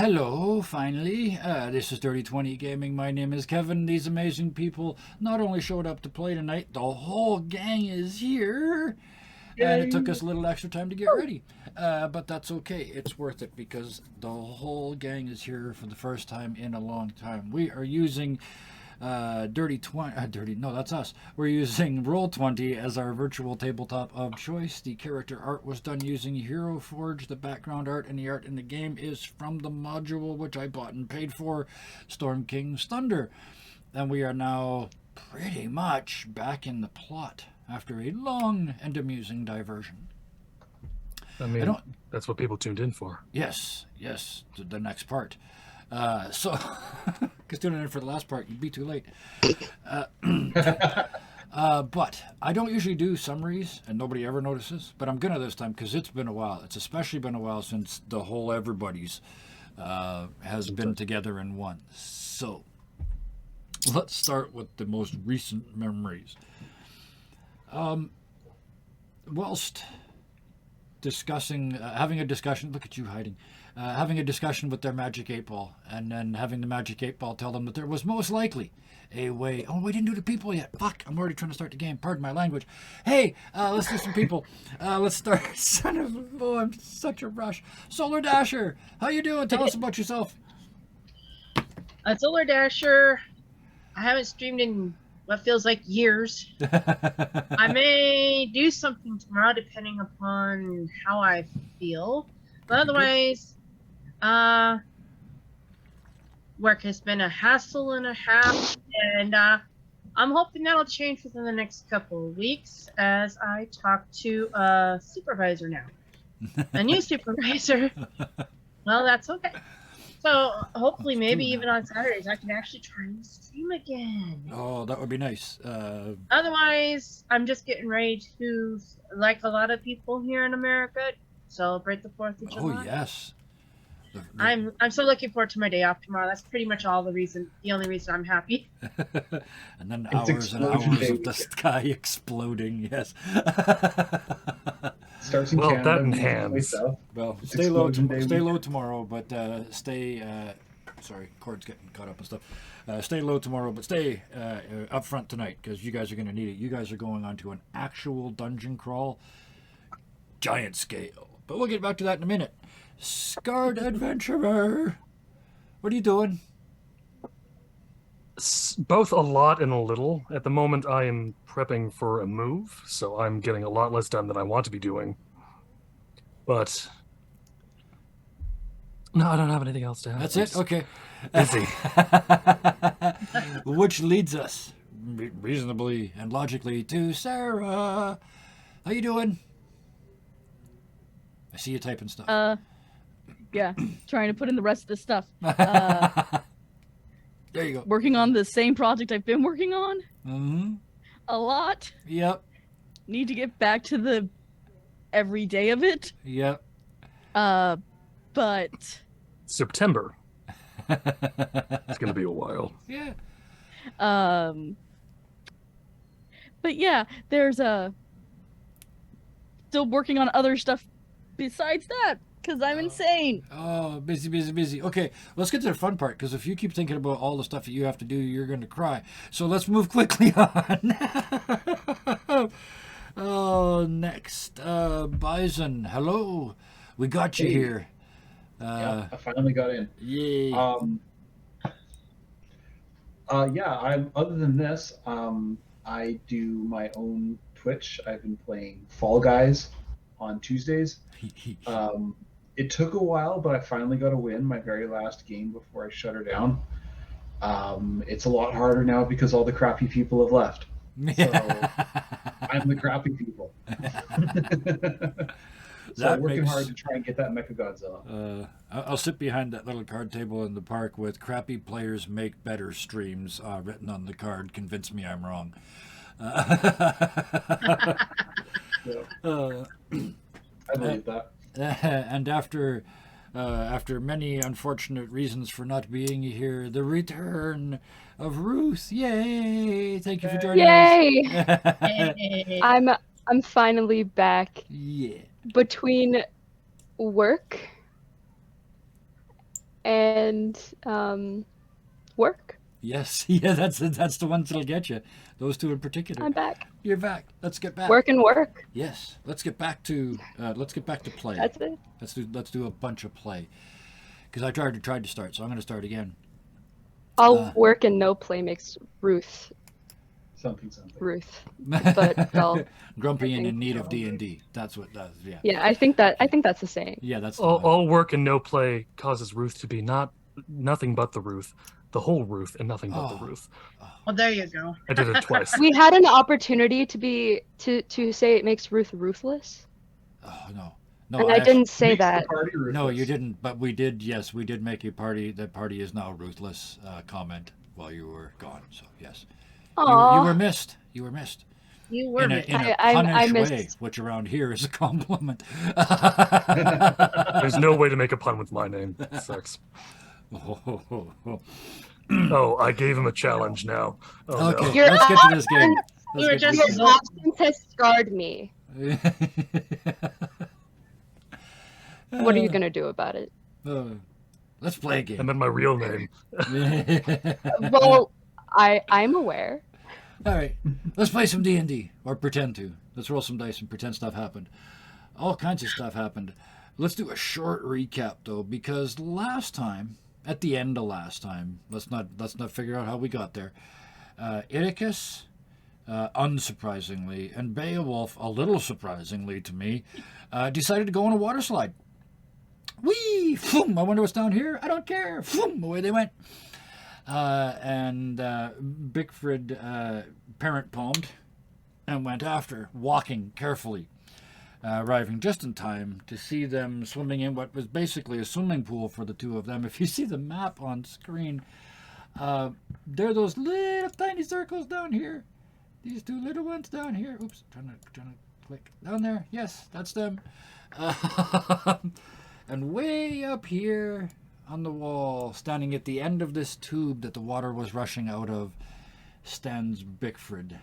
Hello, finally. This is Dirty 20 Gaming. My name is Kevin. These amazing people not only showed up to play tonight, the whole gang is here. And it took us a little extra time to get ready. But that's okay. It's worth it because the whole gang is here for the first time in a long time. We are using Dirty 20. No, that's us. We're using Roll20 as our virtual tabletop of choice. The character art was done using Hero Forge. The background art and the art in the game is from the module which I bought and paid for, Storm King's Thunder. And we are now pretty much back in the plot after a long and amusing diversion. I mean, that's what people tuned in for. Yes, the next part. Because tuning in for the last part, you'd be too late. But I don't usually do summaries, and nobody ever notices. But I'm gonna this time because it's been a while. It's especially been a while since the whole everybody's has been together in one. So let's start with the most recent memories. Whilst discussing, having a discussion, look at you hiding, having a discussion with their Magic 8 Ball, and then having the Magic 8 Ball tell them that there was most likely a way. Oh, we didn't do the people yet. Fuck, I'm already trying to start the game. Pardon my language. Hey, let's do some people. Let's start. Son of a, oh, I'm such a rush. Solar Dasher, how you doing? Tell us about yourself. Solar Dasher, I haven't streamed in what feels like years. I may do something tomorrow depending upon how I feel. But otherwise, work has been a hassle and a half, and I'm hoping that'll change within the next couple of weeks as I talk to a supervisor now. A new supervisor. Well, that's okay. So hopefully, maybe even on Saturdays, I can actually try and stream again. Oh, that would be nice. Otherwise, I'm just getting ready to, like a lot of people here in America, celebrate the 4th of July. Oh yes. I'm so looking forward to my day off tomorrow. That's pretty much the only reason I'm happy. And then hours and hours of the sky exploding. Yes. Starts in Canada, that enhanced. Well, It's stay low explosion day. tomorrow, but stay. Sorry, cord's getting caught up and stuff. Stay low tomorrow, but stay up front tonight because you guys are going to need it. You guys are going on to an actual dungeon crawl, giant scale. But we'll get back to that in a minute. Scarred Adventurer, what are you doing? Both a lot and a little. At the moment, I am prepping for a move, so I'm getting a lot less done than I want to be doing. But no, I don't have anything else to have. That's it? Okay. Busy. Which leads us reasonably and logically to Sarah. How you doing? I see you typing stuff. Yeah, trying to put in the rest of the stuff. There you go. Working on the same project I've been working on. Mm-hmm. A lot. Yep. Need to get back to the every day of it. Yep. But September. It's gonna be a while. Yeah. But yeah, there's still working on other stuff besides that. Because I'm insane. Oh, busy. Okay, let's get to the fun part, because if you keep thinking about all the stuff that you have to do, you're going to cry. So let's move quickly on. Oh, next. Bison, hello. We got you here. Yeah, I finally got in. Yay. Other than this, I do my own Twitch. I've been playing Fall Guys on Tuesdays. It took a while, but I finally got a win, my very last game before I shut her down. It's a lot harder now because all the crappy people have left. So I'm the crappy people. So I'm working hard to try and get that Mechagodzilla. I'll sit behind that little card table in the park with "Crappy players make better streams" written on the card. Convince me I'm wrong. I believe that. And after many unfortunate reasons for not being here, the return of Ruth. Yay! Thank you for joining us. Hey. I'm finally back. Yeah. Between work and work. Yes, yeah, that's the ones that'll get you. Those two in particular. I'm back. You're back. Let's get back. Work and work. Yes, let's get back to play. That's it. Let's do a bunch of play. Because I tried to start, so I'm going to start again. All work and no play makes Ruth. Something. Ruth. But I'll, Grumpy and I in think need of D&D. That's what does. Yeah. yeah, I think that's the saying. Yeah, that's the All, one. all work and no play causes Ruth to be nothing but the Ruth, the whole Ruth, and nothing but Oh. the Ruth. Well, there you go. I did it twice. We had an opportunity to say it makes Ruth ruthless, Oh no. No, and I didn't say Makes the that. party No, ruthless. you didn't. But we did. Yes, we did make a party. That party is now ruthless. Comment while you were gone. So yes, you Aww. were missed. You were missed You were in a, missed. in a I punish missed- way, which around here is a compliment. There's no way to make a pun with my name. It sucks. Oh, I gave him a challenge now. Oh, Okay, Your let's get to this game. You were just Let's Your absence has scarred me. get to this game. What are you gonna do about it? Let's play a And game. then my real name. Well, I'm aware. All right, let's play some D&D, or pretend to. Let's roll some dice and pretend stuff happened. All kinds of stuff happened. Let's do a short recap though, because last time, at the end of last time, let's not figure out how we got there. Iticus, unsurprisingly, and Beowulf, a little surprisingly to me, decided to go on a water slide. Whee! Phoom! I wonder what's down here. I don't care. Phoom! Away they went. And Bickford parent palmed and went after, walking carefully, arriving just in time to see them swimming in what was basically a swimming pool for the two of them. If you see the map on screen, there are those little tiny circles down here. These two little ones down here. Oops, trying to click down there. Yes, that's them. And way up here on the wall, standing at the end of this tube that the water was rushing out of, stands Bickford.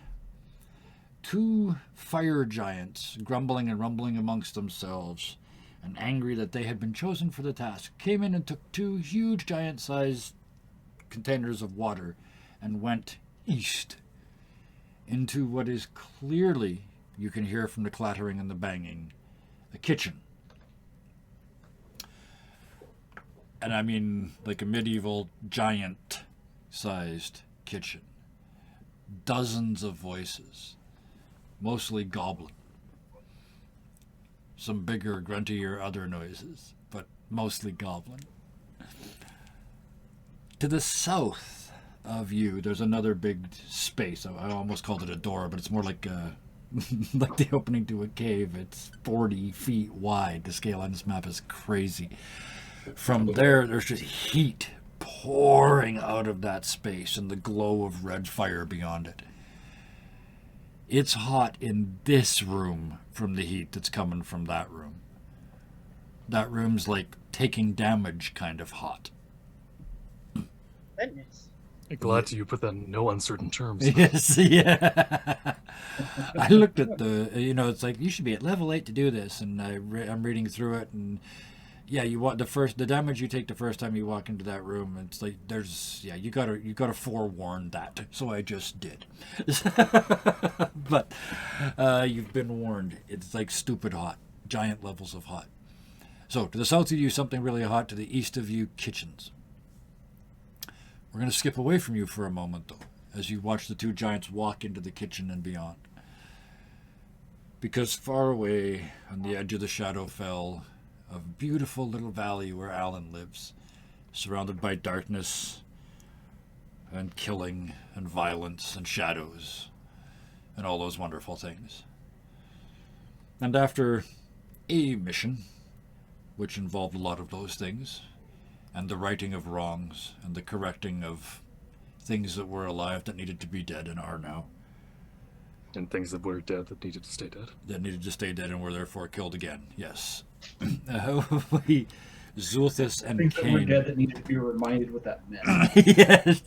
Two fire giants, grumbling and rumbling amongst themselves, and angry that they had been chosen for the task, came in and took two huge giant-sized containers of water and went east into what is clearly, you can hear from the clattering and the banging, a kitchen. And I mean like a medieval giant-sized kitchen. Dozens of voices, mostly goblin. Some bigger, gruntier other noises, but mostly goblin. To the south of you, there's another big space. I almost called it a door, but it's more like like the opening to a cave. It's 40 feet wide. The scale on this map is crazy. From there, there's just heat pouring out of that space and the glow of red fire beyond it. It's hot in this room from the heat that's coming from that room. That room's like taking damage kind of hot. Goodness. Glad to you put that in no uncertain terms. Yes, yeah. I looked at it's like, you should be at level 8 to do this, and I'm reading through it, and yeah, the damage you take the first time you walk into that room, it's like you gotta forewarn that. So I just did. But you've been warned. It's like stupid hot, giant levels of hot. So to the south of you, something really hot. To the east of you, kitchens. We're gonna skip away from you for a moment though, as you watch the two giants walk into the kitchen and beyond. Because far away on the edge of the Shadowfell, a beautiful little valley where Alan lives, surrounded by darkness and killing and violence and shadows and all those wonderful things. And after a mission, which involved a lot of those things, and the righting of wrongs and the correcting of things that were alive that needed to be dead and are now, And things that were dead that needed to stay dead. that needed to stay dead and were therefore killed again. Yes. Zulthus and Things that were Cain. dead that needed to be reminded what that meant. Yes.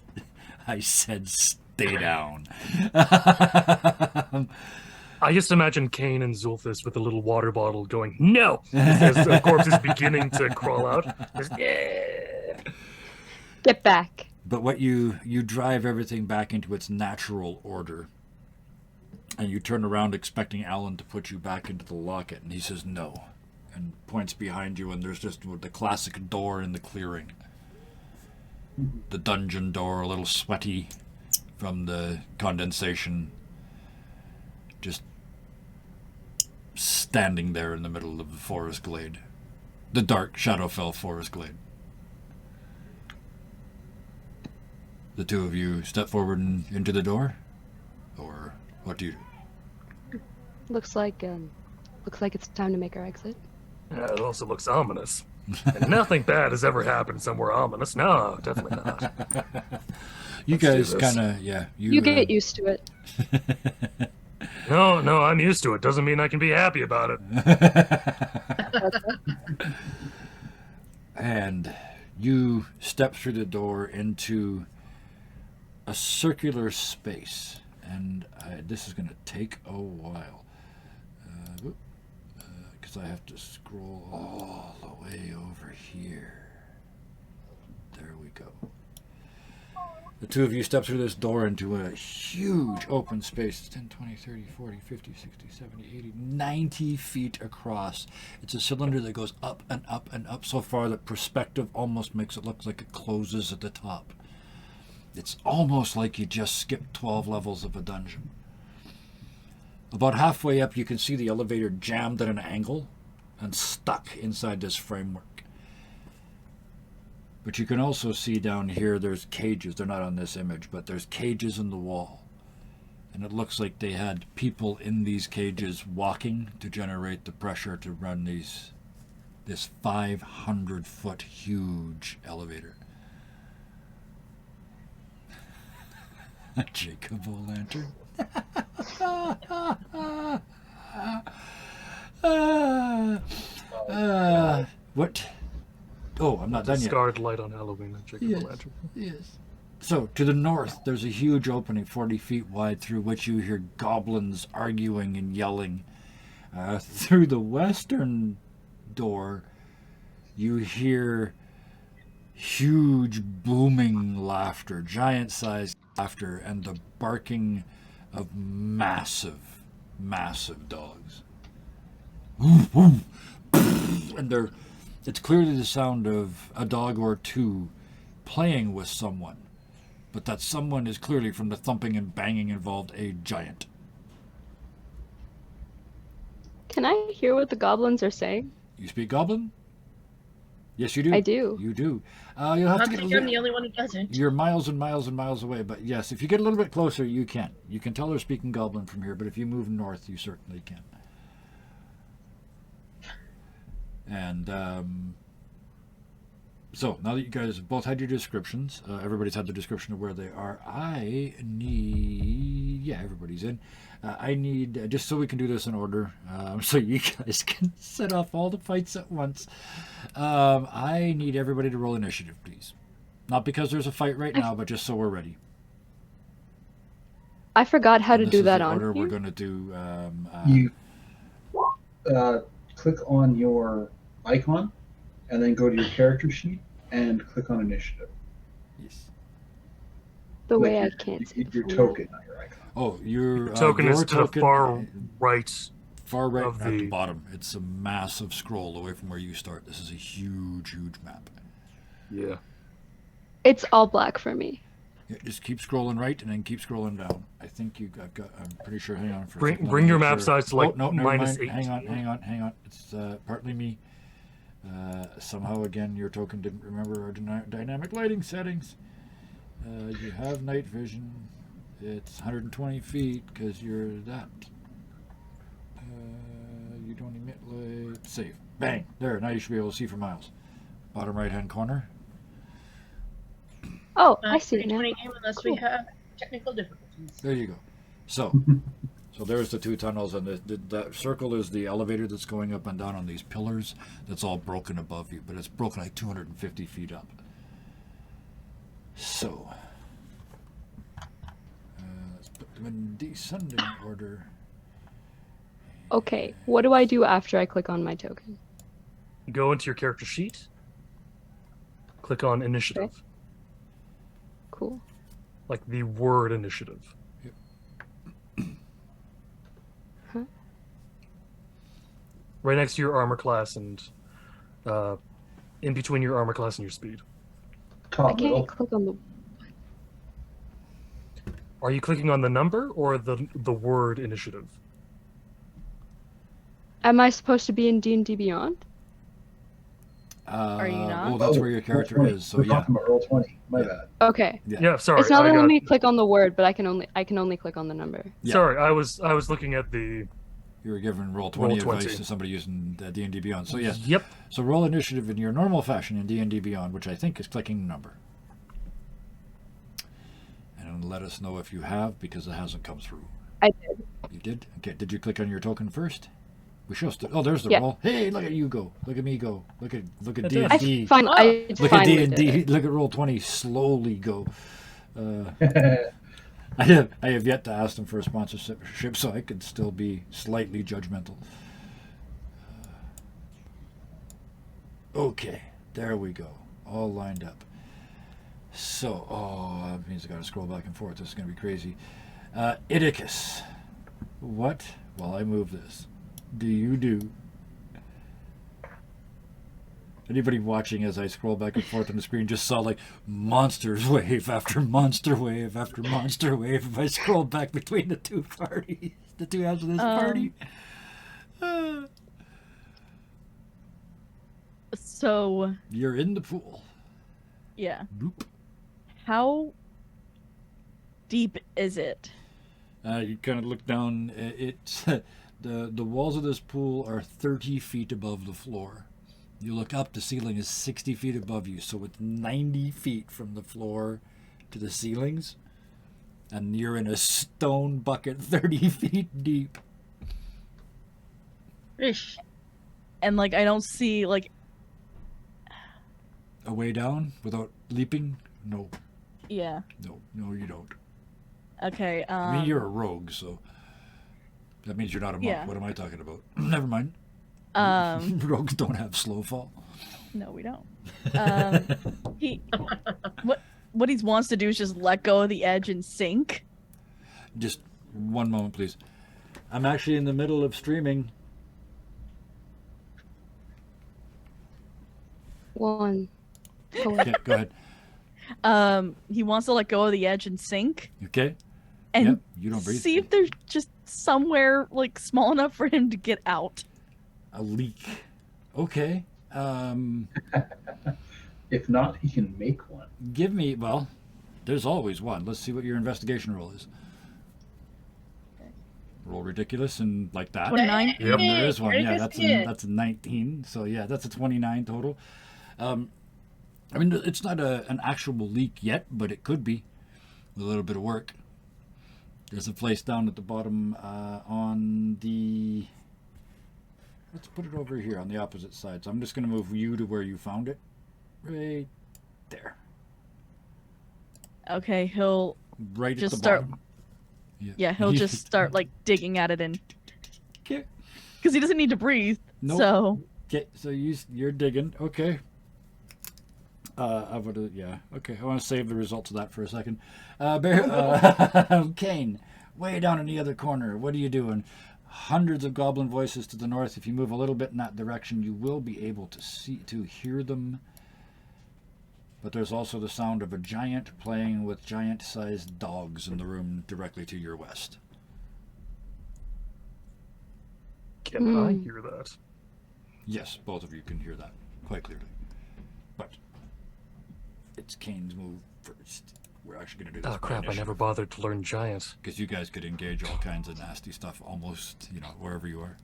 I said stay down. I just imagine Cain and Zulthus with a little water bottle going, no! As the corpse is beginning to crawl out. Just, yeah! Get back. But what you drive everything back into its natural order. And you turn around expecting Alan to put you back into the locket, and he says no. And points behind you, and there's just the classic door in the clearing. The dungeon door, a little sweaty from the condensation. Just standing there in the middle of the forest glade. The dark Shadowfell forest glade. The two of you step forward and into the door? Or what do you do? Looks like it's time to make our exit. Yeah, it also looks ominous. And nothing bad has ever happened somewhere ominous. No, definitely not. You Let's do guys this. kind of, yeah. You get used to it. No, I'm used to it. Doesn't mean I can be happy about it. And you step through the door into a circular space. And this is going to take a while. Because I have to scroll all the way over here. There we go. The two of you step through this door into a huge open space. It's 10, 20, 30, 40, 50, 60, 70, 80, 90 feet across. It's a cylinder that goes up and up and up so far that perspective almost makes it look like it closes at the top. It's almost like you just skipped 12 levels of a dungeon. About halfway up, you can see the elevator jammed at an angle and stuck inside this framework. But you can also see down here there's cages. They're not on this image, but there's cages in the wall. And it looks like they had people in these cages walking to generate the pressure to run this 500-foot huge elevator. Jacob O'Lantern. What? Oh, I'm not done yet. Scarred light on Halloween. Jacob Yes. O'Lantern. Yes. So, to the north, there's a huge opening 40 feet wide through which you hear goblins arguing and yelling. Through the western door, you hear huge booming laughter, giant-sized laughter, and the barking of massive dogs. And it's clearly the sound of a dog or two playing with someone, but that someone is clearly, from the thumping and banging involved, a giant. Can I hear what the goblins are saying? You speak Goblin? Yes, you do. I do. You do. You'll have I to get. think I'm the only one who doesn't. You're miles and miles and miles away, but yes, if you get a little bit closer, you can. You can tell they're speaking Goblin from here, but if you move north, you certainly can. And so, now that you guys both had your descriptions, everybody's had the description of where they are, I need... Yeah, everybody's in. I need, just so we can do this in order, so you guys can set off all the fights at once, I need everybody to roll initiative, please. Not because there's a fight right now, but just so we're ready. I forgot how to And do this is that the on order we're here. going to do. You click on your icon, and then go to your character sheet and click on initiative. Yes. The way Like I can't see your the token, not your icon. Oh, your Token your is to the token, far right. far right of at the the- bottom. It's a massive scroll away from where you start. This is a huge map. Yeah. It's all black for me. Yeah, just keep scrolling right and then keep scrolling down. I think I've got. I'm pretty sure. Hang on for a Bring- second. Let bring me your make map sure. size to, like, Oh, no, never minus mind. 8. Hang on. It's partly me. Somehow again, your token didn't remember our dynamic lighting settings. You have night vision. It's 120 feet because you're that. You don't emit light. Save. Bang. There. Now you should be able to see for miles. Bottom right hand corner. Oh, I see it now. 20 game unless we have technical difficulties. There you go. So there's the two tunnels, and the circle is the elevator that's going up and down on these pillars. That's all broken above you, but it's broken like 250 feet up. So let's put them in descending order. Okay, what do I do after I click on my token? Go into your character sheet. Click on initiative. Cool. Like the word initiative. Huh? Right next to your armor class and in between your armor class and your speed. I Top middle. can't click on the. Are you clicking on the number or the word initiative? Am I supposed to be in D&D Beyond? Are you not? Well, that's Oh, where your character Roll20. is. So We're yeah. talking about Roll20. My Yeah. bad. Okay. Yeah, sorry. It's not I letting got, me click on the word, but I can only click on the number. Yeah. Sorry, I was looking at the You were given roll 20 Roll20. advice to somebody using D&D Beyond. So yes. Yep. So roll initiative in your normal fashion in D&D Beyond, which I think is clicking number. And let us know if you have, because it hasn't come through. I did. You did? Okay. Did you click on your token first? We show. Oh, there's the Yeah. roll. Hey, look at you go. Look at me go. Look at It D does. and D. I Look at finally D and did D. it. Look at roll 20 slowly go. I have yet to ask them for a sponsorship, so I could still be slightly judgmental. Okay, there we go. All lined up. So, that means I got to scroll back and forth. This is going to be crazy. Idicus, what, while I move this, do you do? Anybody watching as I scroll back and forth on the screen just saw like monsters wave after monster wave after monster wave if I scroll back between the two parties, the two halves of this party. So, You're in the pool. yeah. Boop. How deep is it? You kind of look down. It's the walls of this pool are 30 feet above the floor. You look up, the ceiling is 60 feet above you, so it's 90 feet from the floor to the ceilings, and you're in a stone bucket 30 feet deep. Ish. And like I don't see like A way down without leaping? No, yeah. no, you don't. Okay. I mean, you're a rogue, so that means you're not a monk. Yeah. What am I talking about? Never mind. Rogues don't have slow fall. No, we don't. He what he wants to do is just let go of the edge and sink. Just one moment, please. I'm actually in the middle of streaming. One. Oh, Okay, go ahead. He wants to let go of the edge and sink, Okay. and Yep, you don't breathe. see if there's just somewhere like small enough for him to get out. A leak. Okay. If not, he can make one. Give me, well, there's always one. Let's see what your investigation roll is. Roll ridiculous and like that. 29. Yep. And there is one. Yeah, Ridiculous. that's a 19. So yeah, that's a 29 total. I mean, it's not an actual leak yet, but it could be with a little bit of work. There's a place down at the bottom on the. Let's put it over here on the opposite side. So I'm just going to move you to where you found it. Right there. Okay, he'll Right just at the start. bottom. Yeah, he'll just start like digging at it and Okay. because he doesn't need to breathe. Nope. So Okay, so you're digging. Okay. I would yeah. Okay, I want to save the results of that for a second. Kane, way down in the other corner. What are you doing? Hundreds of goblin voices to the north. If you move a little bit in that direction, you will be able to hear them. But there's also the sound of a giant playing with giant-sized dogs in the room directly to your west. Can I hear that? Yes, both of you can hear that quite clearly. But it's Kane's move first. We're actually going to do this. Oh crap! I never bothered to learn giant. Because you guys could engage all kinds of nasty stuff almost, wherever you are.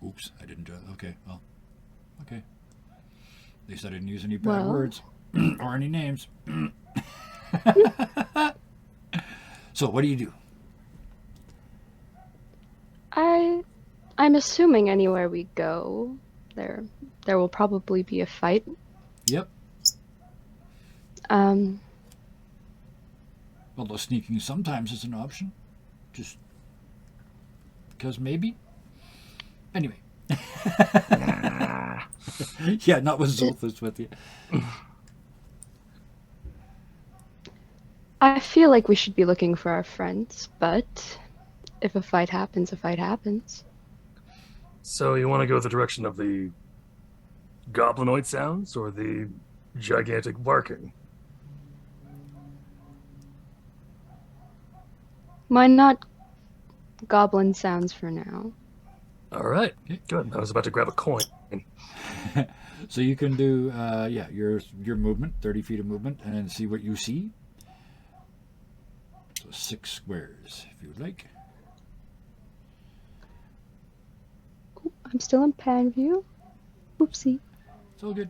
Oops, I didn't do it. Okay, well, okay. At least I didn't use any bad Well. words or any names. So, what do you do? I'm assuming anywhere we go, there will probably be a fight. Yep. Although sneaking sometimes is an option. Just because maybe. Anyway. Yeah, not with Zolthus with you. I feel like we should be looking for our friends, but if a fight happens, a fight happens. So you want to go the direction of the goblinoid sounds or the gigantic barking? Why not goblin sounds for now? All right, good. I was about to grab a coin. So you can do, your movement, 30 feet of movement, and then see what you see. So 6 squares, if you would like. I'm still in pan view. Oopsie. It's all good.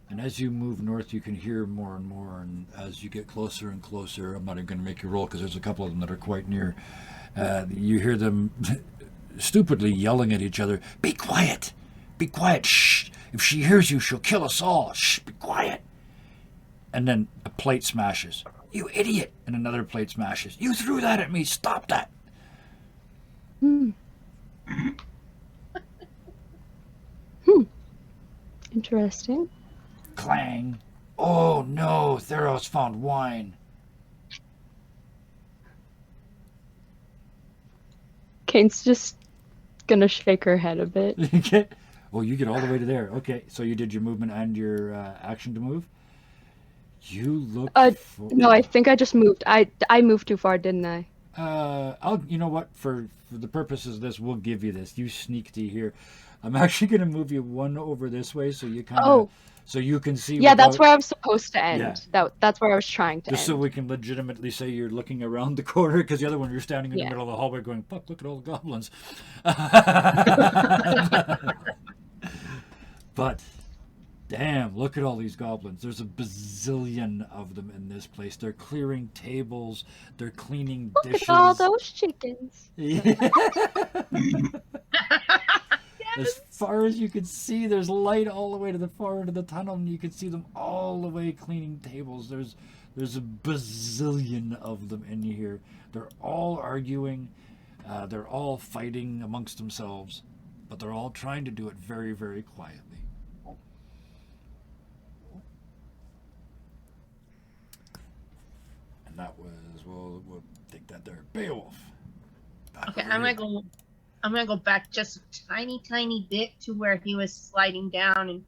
And as you move north, you can hear more and more. And as you get closer and closer, I'm not even going to make you roll because there's a couple of them that are quite near. You hear them stupidly yelling at each other. Be quiet! Be quiet! Shh! If she hears you, she'll kill us all. Shh! Be quiet! And then a plate smashes. You idiot! And another plate smashes. You threw that at me! Stop that! Interesting. Clang! Oh no! Theros found wine. Kane's just gonna shake her head a bit. Okay. Oh, you get all the way to there. Okay, so you did your movement and your action to move. You look. No, I think I just moved. I moved too far, didn't I? You know what? For the purposes of this, we'll give you this. You sneaky here. I'm actually gonna move you one over this way, so you kind of, so you can see. Yeah, that's where I was supposed to end. Yeah. That's where I was trying to Just end. so we can legitimately say you're looking around the corner, because the other one you're standing in the middle of the hallway going, "Fuck! Look at all the goblins." But, damn! Look at all these goblins. There's a bazillion of them in this place. They're clearing tables. They're cleaning dishes. Look at all those chickens. As far as you can see, there's light all the way to the far end of the tunnel, and you can see them all the way cleaning tables. There's a bazillion of them in here. They're all arguing. They're all fighting amongst themselves, but they're all trying to do it very, very quietly. And that was, we'll take that there. Beowulf. Okay, I'm gonna go back just a tiny bit to where he was sliding down and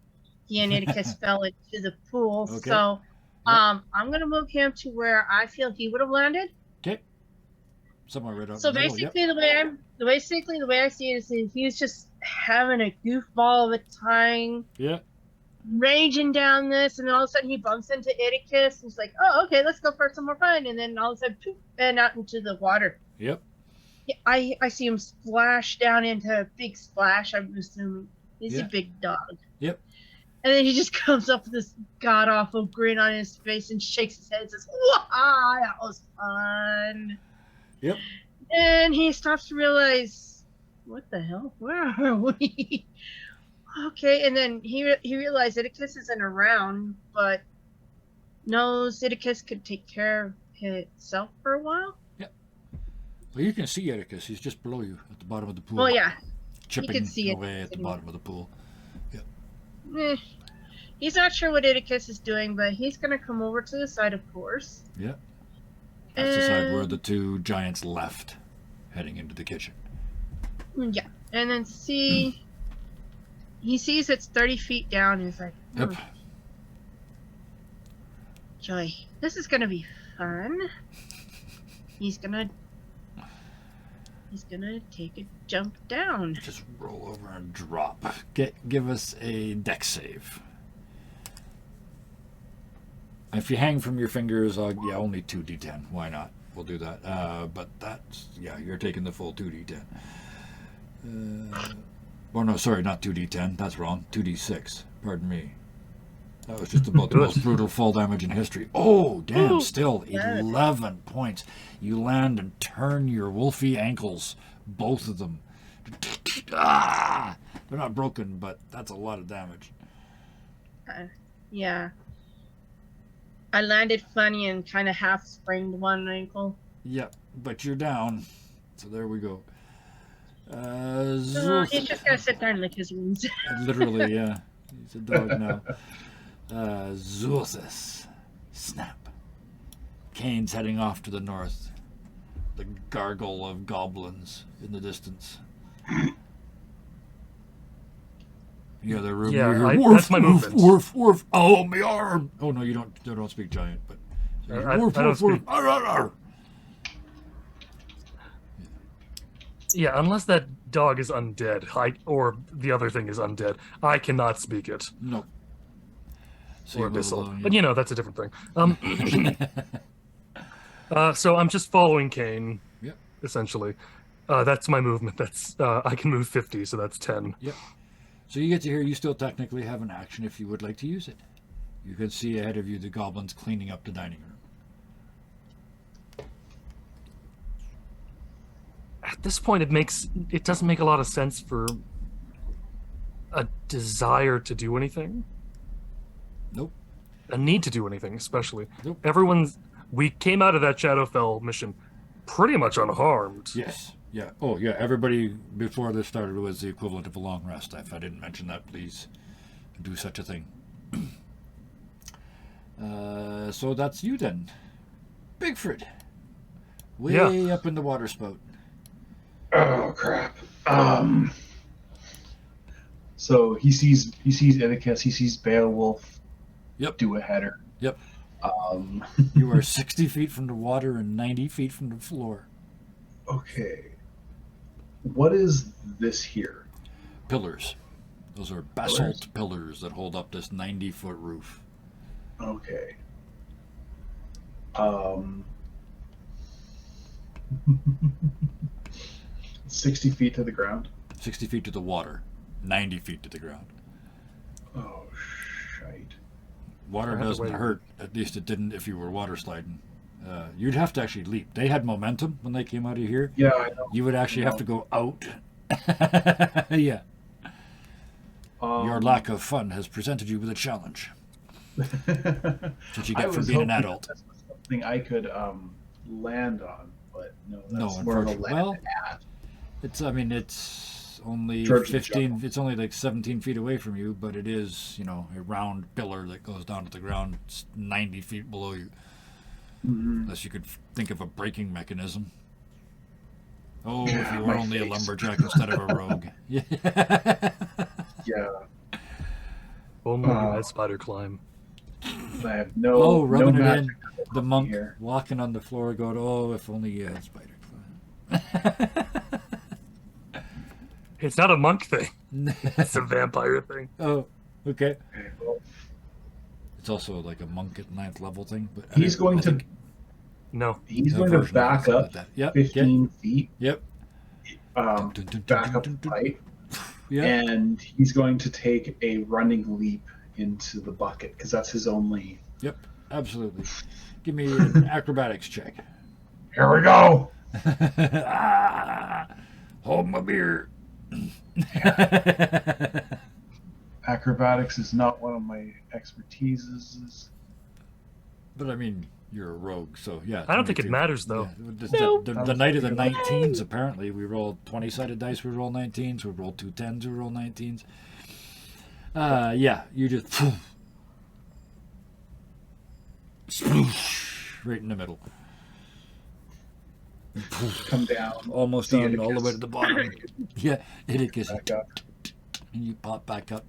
he and Iticus fell into the pool. Okay. So I'm gonna move him to where I feel he would have landed. Okay. Somewhere right up So the middle. basically the way I see it is that he's just having a goofball of a time, Yeah. raging down this, and all of a sudden he bumps into Iticus and he's like, oh, okay, let's go for some more fun, and then all of a sudden poof, and out into the water. Yep. Yeah, I see him splash down into a big splash. I'm assuming he's a big dog. Yep. And then he just comes up with this god awful grin on his face and shakes his head and says, "Wow, that was fun." Yep. And he stops to realize, what the hell? Where are we? Okay, and then he realized Iticus isn't around, but knows Iticus could take care of itself for a while. Well, you can see Iticus. He's just below you at the bottom of the pool. Oh yeah, chipping can see away it. at the bottom of the pool. He's not sure what Iticus is doing, but he's gonna come over to the side, of course. Yeah. That's the side where the two giants left, heading into the kitchen. Yeah, and then see. He sees it's 30 feet down, and he's like, Yep. Joy, this is gonna be fun. He's gonna take a jump down. Just roll over and drop. Give us a dex save. If you hang from your fingers, only 2d10. Why not? We'll do that. But that's, you're taking the full 2d10. Oh no, sorry, not 2d10. That's wrong. 2d6. Pardon me. That was just about the most brutal fall damage in history. Oh, damn, still 11 points. You land and turn your wolfy ankles, both of them. They're not broken, but that's a lot of damage. Yeah. I landed funny and kind of half sprained one ankle. Yep, but you're down. So there we go. He's just gonna sit there and lick his wounds. Literally, yeah. He's a dog now. Zulthus. Snap. Kane's heading off to the north. The gargle of goblins in the distance. The other room. Yeah, you hear, that's my movement. Woof, woof. Oh, my arm. Oh no, you don't speak giant, but I don't speak. Arr, arr, arr. Yeah, unless that dog is undead, or the other thing is undead, I cannot speak it. No. So Or you move abyssal. along, But that's a different thing. So I'm just following Kane, Yep. essentially. That's my movement. That's I can move 50, so that's 10. Yep. So you get to hear you still technically have an action if you would like to use it. You can see ahead of you the goblins cleaning up the dining room. At this point, it doesn't make a lot of sense for a desire to do anything. Nope. A need to do anything, especially. Nope. We came out of that Shadowfell mission pretty much unharmed. Yes. Yeah. Oh, yeah. Everybody before this started was the equivalent of a long rest. If I didn't mention that, please do such a thing. So that's you then, Bigford. Way up in the water spout. Oh crap. So he sees Oedicus, he sees Beowulf. Yep. Do a header. Yep. Um, You are 60 feet from the water and 90 feet from the floor. okay. What is this here? Pillars. Those are basalt pillars that hold up this 90-foot roof. Okay. 60 feet to the ground. 60 feet to the water. 90 feet to the ground. Oh, shite. Water I have to doesn't wait. hurt. At least it didn't if you were water sliding. You'd have to actually leap. They had momentum when they came out of here. Yeah, I know. You would actually have to go out. Yeah. Your lack of fun has presented you with a challenge. That you I get for was being an hoping adult. this was something I could land on, but no, No, that's more of a unfortunately. land Well, at. It's only Church and 15. jungle. It's only like 17 feet away from you, but it is, a round pillar that goes down to the ground. It's 90 feet below you. Mhm. Unless you could think of a braking mechanism. Oh, if Yeah, you were my only a face. lumberjack instead of a rogue. Yeah. Yeah, Only you Oh. had spider climb. I have no. Oh, no rubbing it magic in. The monk here. walking on the floor going, oh, if only you had spider climb. It's not a monk thing. It's a vampire thing. Oh, okay. Okay, well, It's also like a monk at 9th level thing. But he's going to No. he's a going to version of back something up like that. Yep. 15 feet. Yep. Dun, back up the pipe, Yeah. and he's going to take a running leap into the bucket because that's his only. Yep. Absolutely. Give me an acrobatics check. Here we go. Ah, hold my beer. Acrobatics is not one of my expertises. But I mean, you're a rogue, so yeah. I don't think it 22. matters, though. Yeah, No. the night of the 19s, apparently, we rolled 20-sided dice, we rolled 19s, we rolled 2 10s, we rolled 19s. Yeah, you just sploosh, right in the middle. Come down. Almost See on all the Oedicus. way to the bottom. Yeah, Oedicus. Back up. And you pop back up.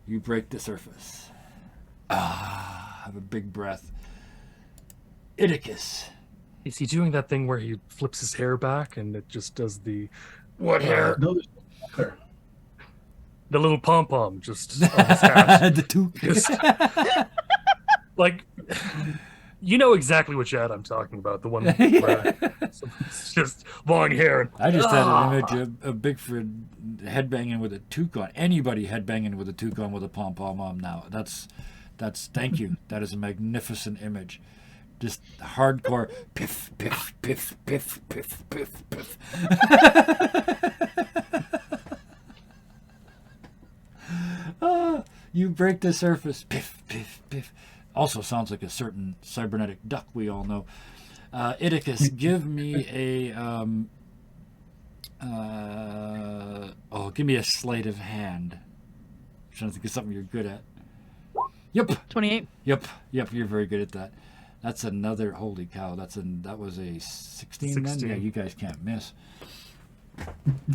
You break the surface. Ah, have a big breath. Oedicus. Is he doing that thing where he flips his hair back and it just does the What hair? No, there's there. the little pom pom just on his hat? The two. Just- Like, you know exactly which ad I'm talking about. The one where it's just long hair. And, I just had an image of Bigford headbanging with a toucan. Anybody headbanging with a toucan with a pom pom on now. That's thank you. That is a magnificent image. Just hardcore piff piff piff piff piff piff piff. Ah, you break the surface. Piff piff piff. Also sounds like a certain cybernetic duck we all know. Oedicus, give me a give me a sleight of hand. I'm trying to think of something you're good at. Yep. 28. Yep, you're very good at that. That's another, holy cow, that was a 16 then? 16. Yeah, you guys can't miss.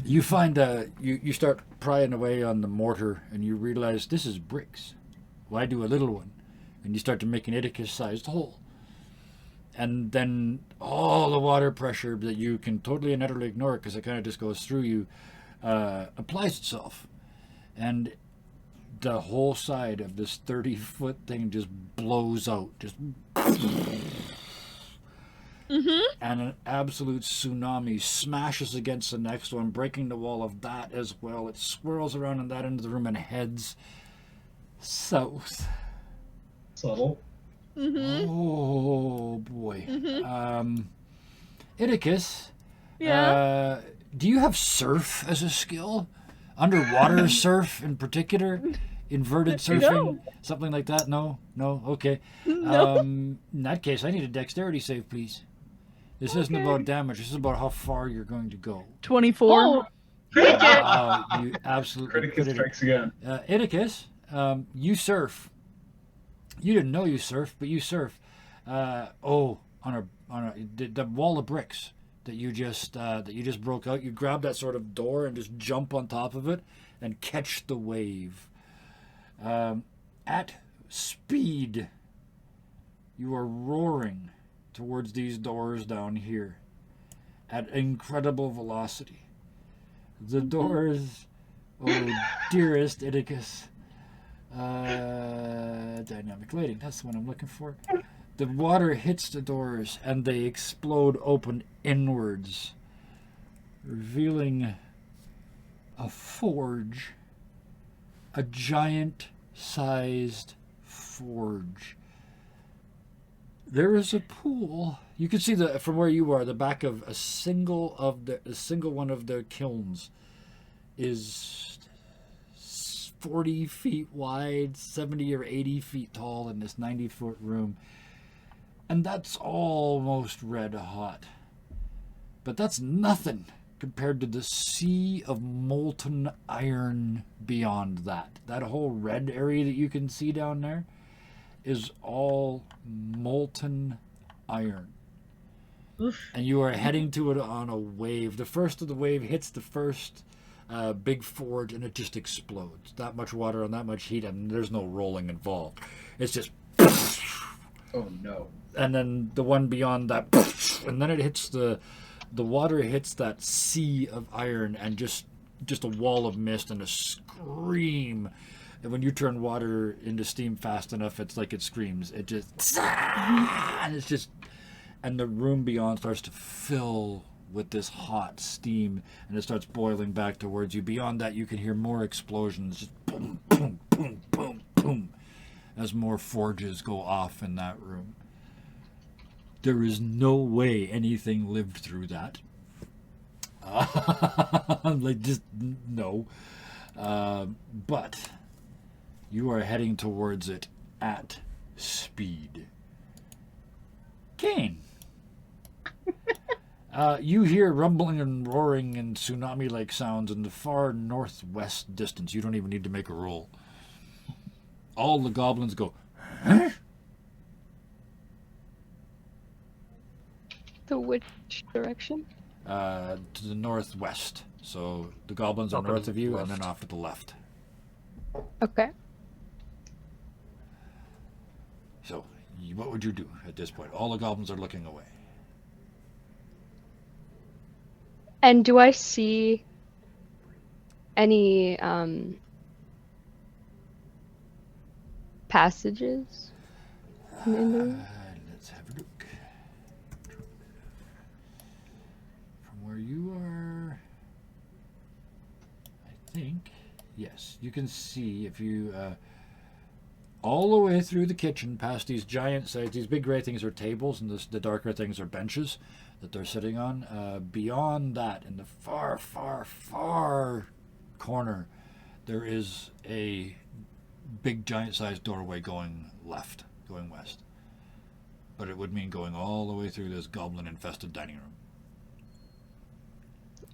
You find, you start prying away on the mortar and you realize this is bricks. Why do a little one? And you start to make an Iticus-sized hole. And then all the water pressure that you can totally and utterly ignore because it kind of just goes through you, applies itself. And the whole side of this 30-foot thing just blows out. Just and an absolute tsunami smashes against the next one, breaking the wall of that as well. It swirls around in that end of the room and heads south. Subtle. Oh boy. Iticus, Yeah. do you have surf as a skill? Underwater surf in particular? Inverted surfing? Something like that? No? Okay. No. In that case, I need a dexterity save, please. This isn't about damage. This is about how far you're going to go. 24. Oh, critic it. You absolutely Criticus crit it. strikes again. Iticus, you surf. You didn't know you surf, but you surf. On the wall of bricks that you just broke out. You grab that sort of door and just jump on top of it and catch the wave. At speed, you are roaring towards these doors down here at incredible velocity. The doors, oh dearest Iticus. Dynamic lighting, that's the one I'm looking for. The water hits the doors and they explode open inwards, revealing a forge. A giant-sized forge. There is a pool. You can see from where you are, the back of a single one of the kilns is 40 feet wide, 70 or 80 feet tall in this 90-foot room. And that's almost red hot. But that's nothing compared to the sea of molten iron beyond that. That whole red area that you can see down there is all molten iron. Oof. And you are heading to it on a wave. The first of the wave hits the first big forge and it just explodes. That much water and that much heat, and there's no rolling involved. It's just... Oh no. And then the one beyond that, and then it hits the water hits that sea of iron and just a wall of mist and a scream. And when you turn water into steam fast enough, it's like it screams. It just, and it's just, and the room beyond starts to fill with this hot steam, and it starts boiling back towards you. Beyond that, you can hear more explosions, just boom, boom, boom, boom, boom, as more forges go off in that room. There is no way anything lived through that. Like, just no. But you are heading towards it at speed. Kane. You hear rumbling and roaring and tsunami-like sounds in the far northwest distance. You don't even need to make a roll. All the goblins go, huh? To which direction? To the northwest. So the goblins are Up and north of you, and left. then off to the left. Okay. So, what would you do at this point? All the goblins are looking away. And do I see any passages in the room? Let's have a look. From where you are, I think, yes, you can see if you all the way through the kitchen past these giant sides. These big gray things are tables, and the darker things are benches that they're sitting on. Beyond that, in the far, far, far corner, there is a big giant-sized doorway going left, going west. But it would mean going all the way through this goblin-infested dining room.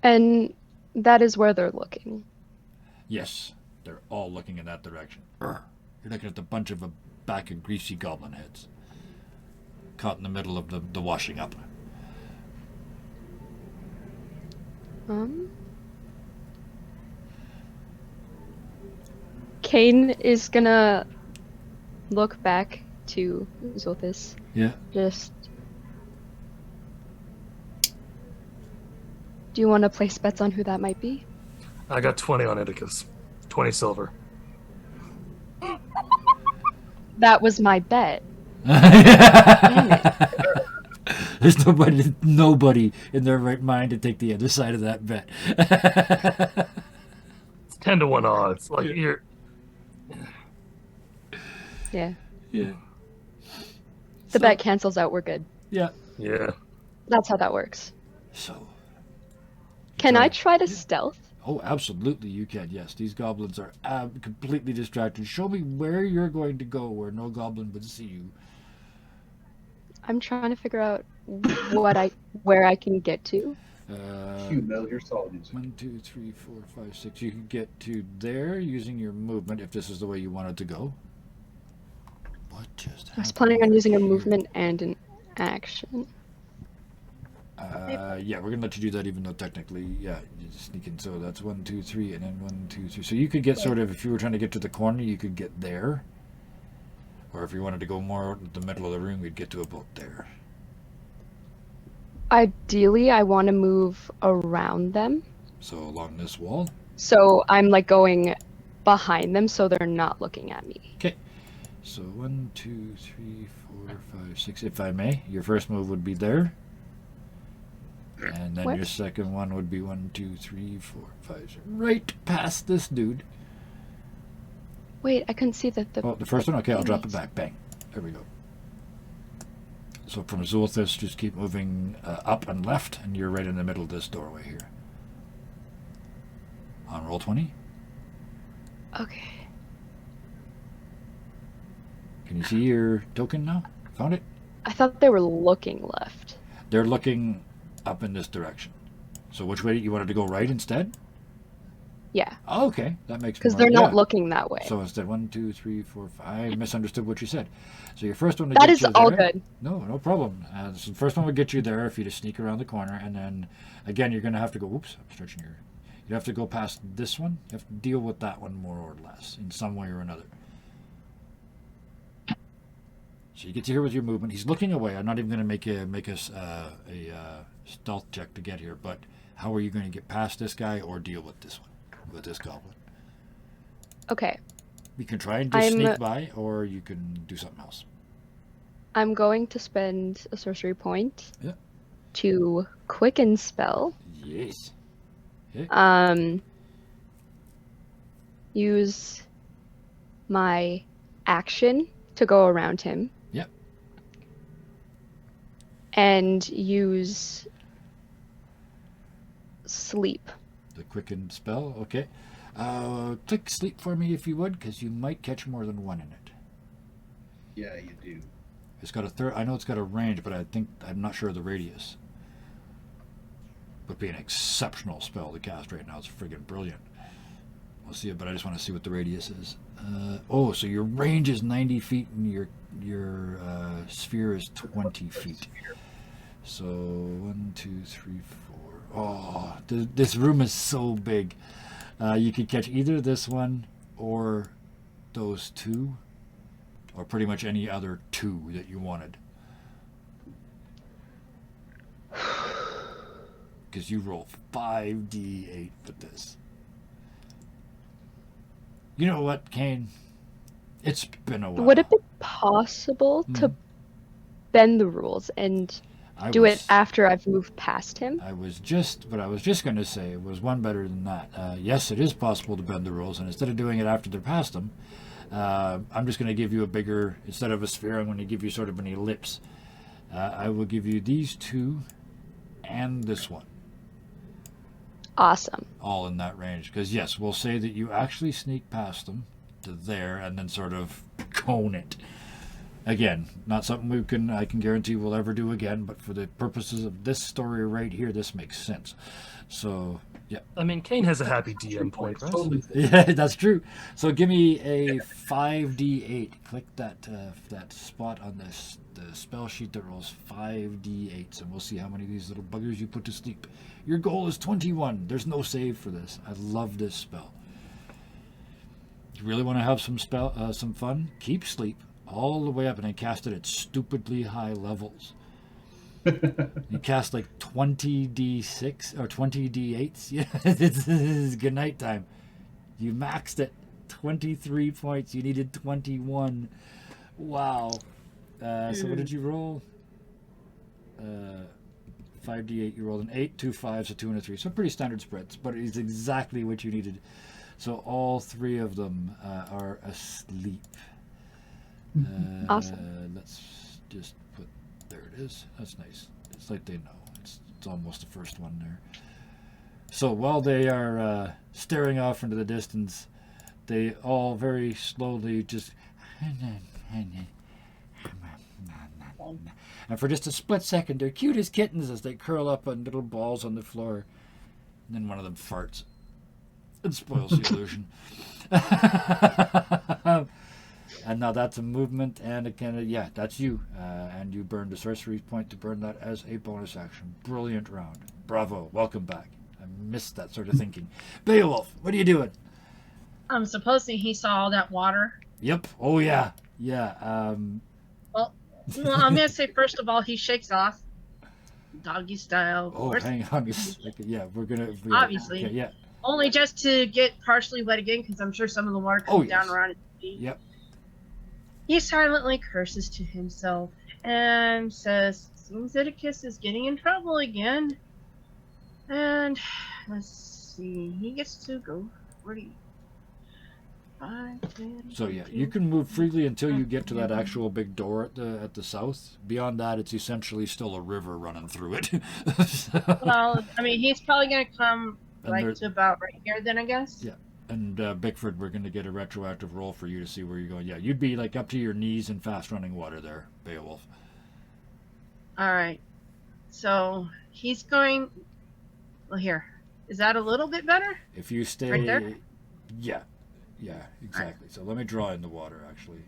And that is where they're looking. Yes, they're all looking in that direction. You're looking at the bunch of a back of greasy goblin heads. caught in the middle of the washing up. Kane is gonna look back to Zolthus. Yeah. Just. Do you want to place bets on who that might be? I got 20 on Idicus. 20 silver. That was my bet. There's nobody in their right mind to take the other side of that bet. It's 10 to 1 odds. Like, you're... Yeah. Yeah. The bet cancels out. We're good. Yeah. Yeah. That's how that works. So. Can I try to stealth? Oh, absolutely, you can. Yes, these goblins are completely distracted. Show me where you're going to go, where no goblin would see you. I'm trying to figure out where I can get to. Cue Metal Gear Solid music. 1, 2, 3, 4, 5, 6. You can get to there using your movement if this is the way you wanted to go. What just I was happened planning on using a here? movement and an action. Yeah, we're gonna let you do that, even though technically, yeah, you just sneak in. So that's 1, 2, 3, and then 1, 2, 3. So you could get sort of, if you were trying to get to the corner, you could get there. Or if you wanted to go more out in the middle of the room, we'd get to about there. Ideally, I want to move around them. So along this wall. So I'm like going behind them so they're not looking at me. Okay. So 1, 2, 3, 4, 5, 6. If I may, your first move would be there. And then What? your second one would be 1, 2, 3, 4, 5. Right past this dude. Wait, I couldn't see the Oh, the first one? Okay, I'll drop it Nice. back. Bang. There we go. So from Zulthus, just keep moving up and left, and you're right in the middle of this doorway here. On roll 20. Okay. Can you see your token now? Found it? I thought they were looking left. They're looking up in this direction. So which way you wanted to go? Right instead? Yeah, Oh, okay, that makes because more- they're not yeah. looking that way. So instead, 1, 2, 3, 4, 5. I misunderstood what you said. So your first one. That is all good. No problem. So the first one would get you there if you just sneak around the corner, and then again you're going to have to go. Oops, I'm stretching your. You have to go past this one. You have to deal with that one more or less in some way or another. So you get to here with your movement. He's looking away. I'm not even going to make us a stealth check to get here. But how are you going to get past this guy or deal with this one, with this goblin? Okay, You can try and just I'm- sneak by, or you can do something else. I'm going to spend a sorcery point Yeah. to quicken spell. Yes. Use my action to go around him. Yep. And use sleep. The quicken spell. Okay. Click sleep for me if you would, because you might catch more than one in it. Yeah, you do. It's got a third. I know it's got a range, but I'm not sure of the radius. Would be an exceptional spell to cast right now. It's friggin' brilliant. We'll see it, but I just want to see what the radius is. Oh, so your range is 90 feet and your sphere is 20 feet. So 1, 2, 3, 4. Oh, this room is so big. You could catch either this one or those two, or pretty much any other two that you wanted. Because you roll 5d8 with this. You know what, Kane? It's been a while. Would it be possible to bend the rules and do it after I've moved past him? I was just going to say it was one better than that. Yes, it is possible to bend the rules, and instead of doing it after they're past them, I'm just going to give you a bigger, instead of a sphere, I'm going to give you sort of an ellipse. I will give you these two and this one. Awesome. All in that range. Because, yes, we'll say that you actually sneak past them to there and then sort of cone it. Again, not something I can guarantee we'll ever do again, but for the purposes of this story right here, this makes sense. So I mean, Kane has a happy DM point, right? Totally. Yeah, that's true. So give me a 5d8. Click that that spot on this the spell sheet that rolls 5d8s, and we'll see how many of these little buggers you put to sleep. Your goal is 21. There's no save for this. I love this spell. You really want to have some fun? Keep sleep all the way up and then cast it at stupidly high levels. You cast like 20d6 or 20d8s. Yeah, this is good night time. You maxed it. 23 points. You needed 21. Wow. So what did you roll? 5d8. You rolled an 8, 2 5s, a 2, and a 3. So pretty standard spreads, but it is exactly what you needed. So all three of them are asleep. Awesome. Let's just put. There it is. That's nice. It's like they know. It's almost the first one there. So while they are staring off into the distance, they all very slowly just. And for just a split second, they're cute as kittens as they curl up on little balls on the floor. And then one of them farts. It spoils the illusion. And now that's a movement, and again, yeah, that's you. And you burned a sorcery point to burn that as a bonus action. Brilliant round. Bravo. Welcome back. I missed that sort of thinking. Beowulf, what are you doing? I'm supposing he saw all that water. Yep. Oh, yeah. Yeah. Well, I'm going to say, first of all, he shakes off. Doggy style. Oh, First- hang on a second. Yeah, we're going to... Obviously. Okay, yeah. Only just to get partially wet again, because I'm sure some of the water comes yes. down around his feet. Yep. He silently curses to himself and says, seems Oedicus is getting in trouble again. And let's see, he gets to go 40. 5, 10, So yeah, 15. you can move freely until you get to that actual big door at the south. Beyond that, it's essentially still a river running through it. Well, I mean, he's probably going to come And like there- to about right here then, I guess. Yeah. And Bickford, we're going to get a retroactive roll for you to see where you're going. Yeah, you'd be like up to your knees in fast-running water there, Beowulf. All right. So he's going. Well, here. Is that a little bit better? If you stay... Right there? Yeah, exactly. So let me draw in the water, actually.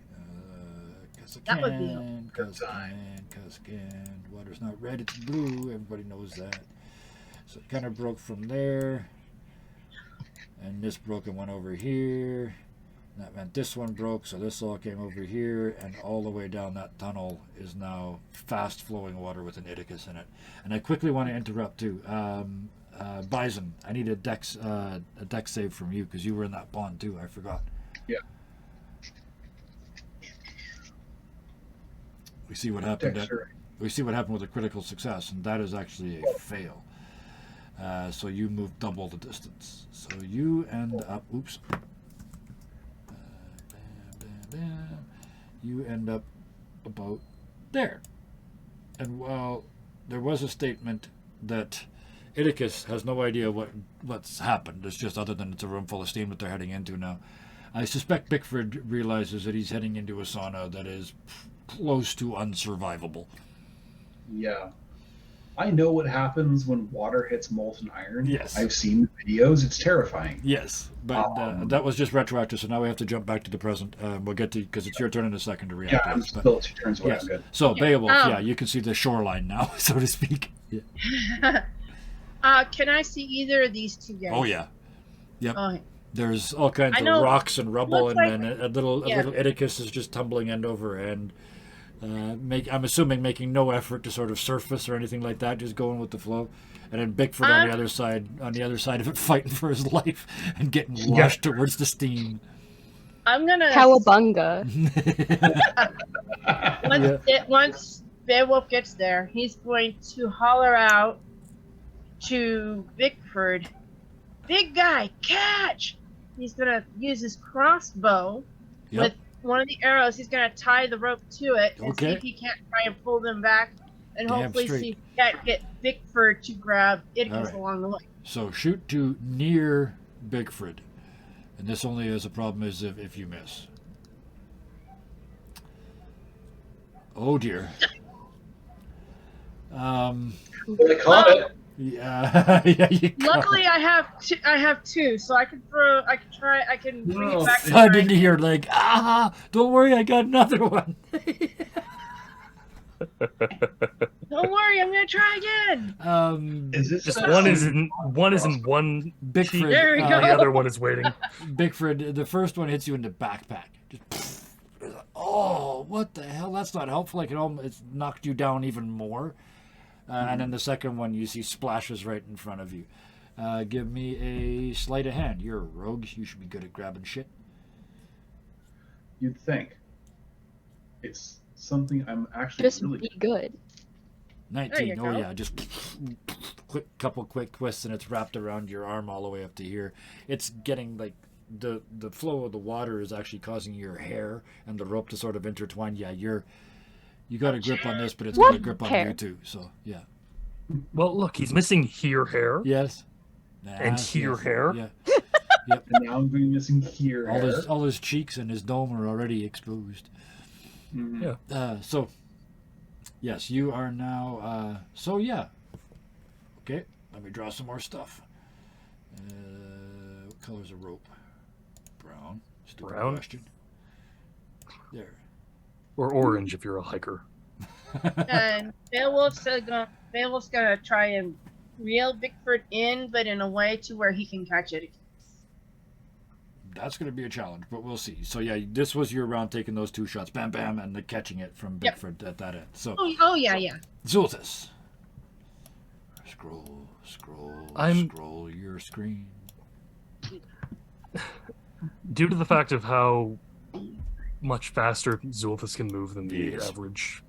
'Cause I That would be can, 'cause I can, 'cause I can. Water's not red, it's blue. Everybody knows that. So it kind of broke from there. And this broke and went over here. And that meant this one broke, so this all came over here, and all the way down that tunnel is now fast-flowing water with an Oedicus in it. And I quickly want to interrupt too. Bison, I need a dex save from you because you were in that pond too. I forgot. Yeah. We see what happened. Dexter. We see what happened with a critical success, and that is actually a fail. So you move double the distance. So you end up. Oops. Bam. You end up about there. And while there was a statement that Oedicus has no idea what's happened, it's just other than it's a room full of steam that they're heading into now, I suspect Bickford realizes that he's heading into a sauna that is close to unsurvivable. Yeah. I know what happens when water hits molten iron. Yes. I've seen videos. It's terrifying. Yes, but that was just retroactive, so now we have to jump back to the present. We'll get to, because it's your turn in a second to react Yeah, to I'm this. But still 2 turns away. yes. I'm good. So, Beowulf, Oh. yeah, you can see the shoreline now, so to speak. Yeah. Can I see either of these two guys? Oh, yeah. Yep. Oh, There's all kinds I of know- rocks and rubble, looks and like- then a little yeah. Oedicus is just tumbling end over end. I'm assuming making no effort to sort of surface or anything like that, just going with the flow. And then Bickford on the other side of it, fighting for his life and getting washed towards the steam. I'm gonna Cowabunga. once Beowulf gets there, he's going to holler out to Bickford, "Big guy, catch!" He's gonna use his crossbow Yep. with one of the arrows. He's gonna tie the rope to it and see Okay. if he can't try and pull them back, and Damn hopefully straight. see if he can't get Bickford to grab Oedicus All right. along the way. So shoot to near Bickford. And this only is a problem is if you miss. Oh dear. But I caught it. Yeah, yeah. Luckily, I have two, so I can throw. I can try. I can bring No, it back. it's- to I my- didn't hear like, don't worry, I got another one. Don't worry, I'm gonna try again. Is this Just a- one is in one cheek, Bickford. There we the go. other one is waiting. Bickford, the first one hits you in the backpack. Just, oh, what the hell? That's not helpful. Like it's knocked you down even more. And then the second one you see splashes right in front of you. Give me a sleight of hand. You're a rogue. You should be good at grabbing shit. You'd think. It's something I'm actually Just really be good. good. 19. you Oh go. yeah, just couple quick twists and it's wrapped around your arm all the way up to here. It's getting like the flow of the water is actually causing your hair and the rope to sort of intertwine. Yeah, you got a grip on this, but it's got a What grip on hair? you too. So yeah. Well, look, he's missing here hair. Yes. And here yes. hair? Yeah. And now I'm going to be missing here. All his cheeks and his dome are already exposed. Mhm. Yeah. So yes, you are now. So yeah. Okay, let me draw some more stuff. What color's a rope? Brown. Stupid Brown? question. There. Or orange if you're a hiker. And Beowulf's gonna try and reel Bickford in, but in a way to where he can catch it. That's going to be a challenge, but we'll see. So yeah, this was your round taking those two shots, bam, bam, and the catching it from Yep. Bickford at that end. So Oh yeah, yeah. Zultus. Scroll I'm- your screen. Due to the fact of how much faster Zulthus can move than the Yes. average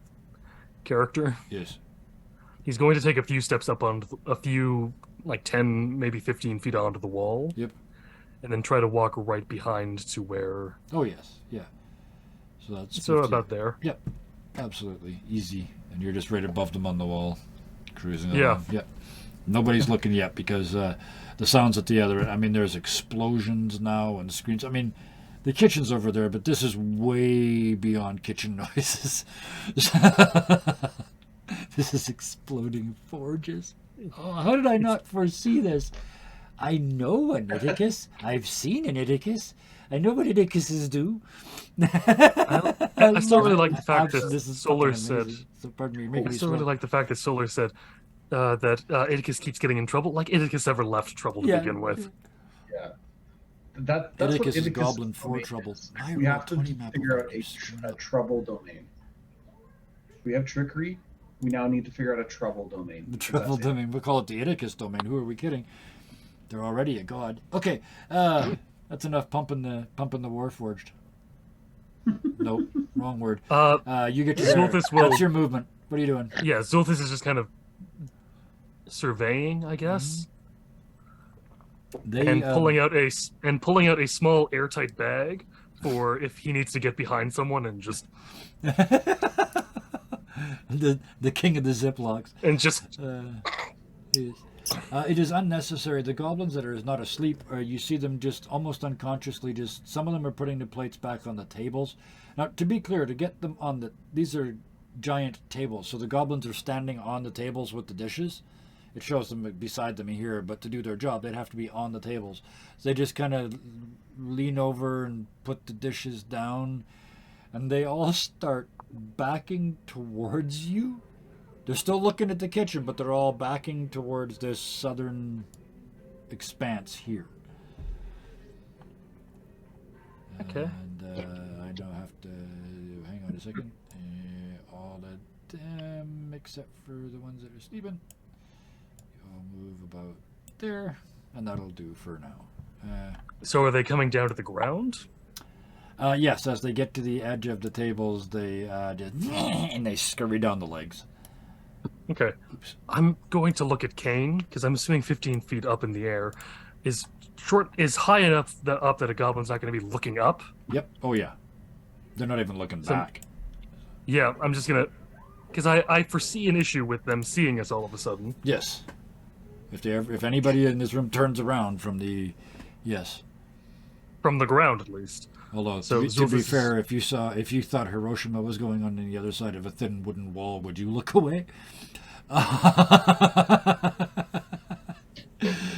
character, Yes. he's going to take a few steps up on a few, like 10, maybe 15 feet onto the wall. Yep. And then try to walk right behind to where. Oh yes, yeah. So that's So 15. about there. Absolutely easy, and you're just right above them on the wall, cruising Yeah. along. Yeah. Nobody's looking yet because the sounds at the other end. I mean, there's explosions now and screams. I mean, the kitchen's over there, but this is way beyond kitchen noises. This is exploding forges. Oh, how did I not foresee this? I know an Iticus. I've seen an Iticus. I know what Iticuses do. I still really like the fact Absolutely, that this is Solar fucking said. amazing. So pardon me, make I me still really swell. like the fact that Solar said that Iticus keeps getting in trouble. Like Iticus ever left trouble to Yeah. begin with. Yeah. That's what Iticus is Iticus goblin for domain trouble. is. I We roll have to 20 map figure of out Iticus. a trouble domain. We have trickery. We now need to figure out a trouble domain. The because trouble that's it. domain. We'll call it the Iticus domain. Who are we kidding? They're already a god. Okay, that's enough pumping the Warforged. Nope, wrong word. You get to there. Zulthus will- That's your movement. What are you doing? Yeah, Zulthus is just kind of surveying, I guess, They and pulling out a small airtight bag for if he needs to get behind someone and just the king of the Ziplocs. It is unnecessary. The goblins that are not asleep, you see them just almost unconsciously. Just some of them are putting the plates back on the tables. Now, to be clear, to get them on these are giant tables, so the goblins are standing on the tables with the dishes. It shows them beside them here, but to do their job, they'd have to be on the tables. So they just kind of lean over and put the dishes down, and they all start backing towards you. They're still looking at the kitchen, but they're all backing towards this southern expanse here. Okay. And I don't have to. Hang on a second. All of them, except for the ones that are sleeping. You'll move about there, and that'll do for now. So are they coming down to the ground? Yes, as they get to the edge of the tables, they just and they scurry down the legs. Okay. Oops. I'm going to look at Kane because I'm assuming 15 feet up in the air is high enough that a goblin's not going to be looking up. Yep. Oh yeah. They're not even looking So- back. Yeah, I'm just gonna because I foresee an issue with them seeing us all of a sudden. Yes. If anybody in this room turns around from the, yes. From the ground, at least. Although So to be Zulthus fair, if you thought Hiroshima was going on the other side of a thin wooden wall, would you look away?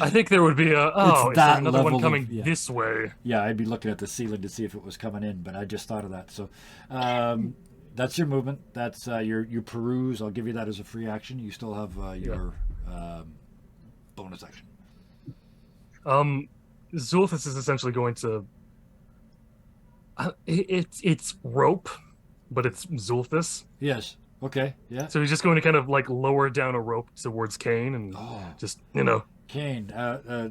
I think there would be a, oh, is there that another level one of- coming yeah. this way? Yeah, I'd be looking at the ceiling to see if it was coming in, but I just thought of that. So that's your movement. That's your peruse. I'll give you that as a free action. You still have your bonus action. Zulthus is essentially going to. It's rope, but it's Zulthus. Yes. Okay. Yeah. So he's just going to kind of like lower down a rope towards Kane and just, Kane. I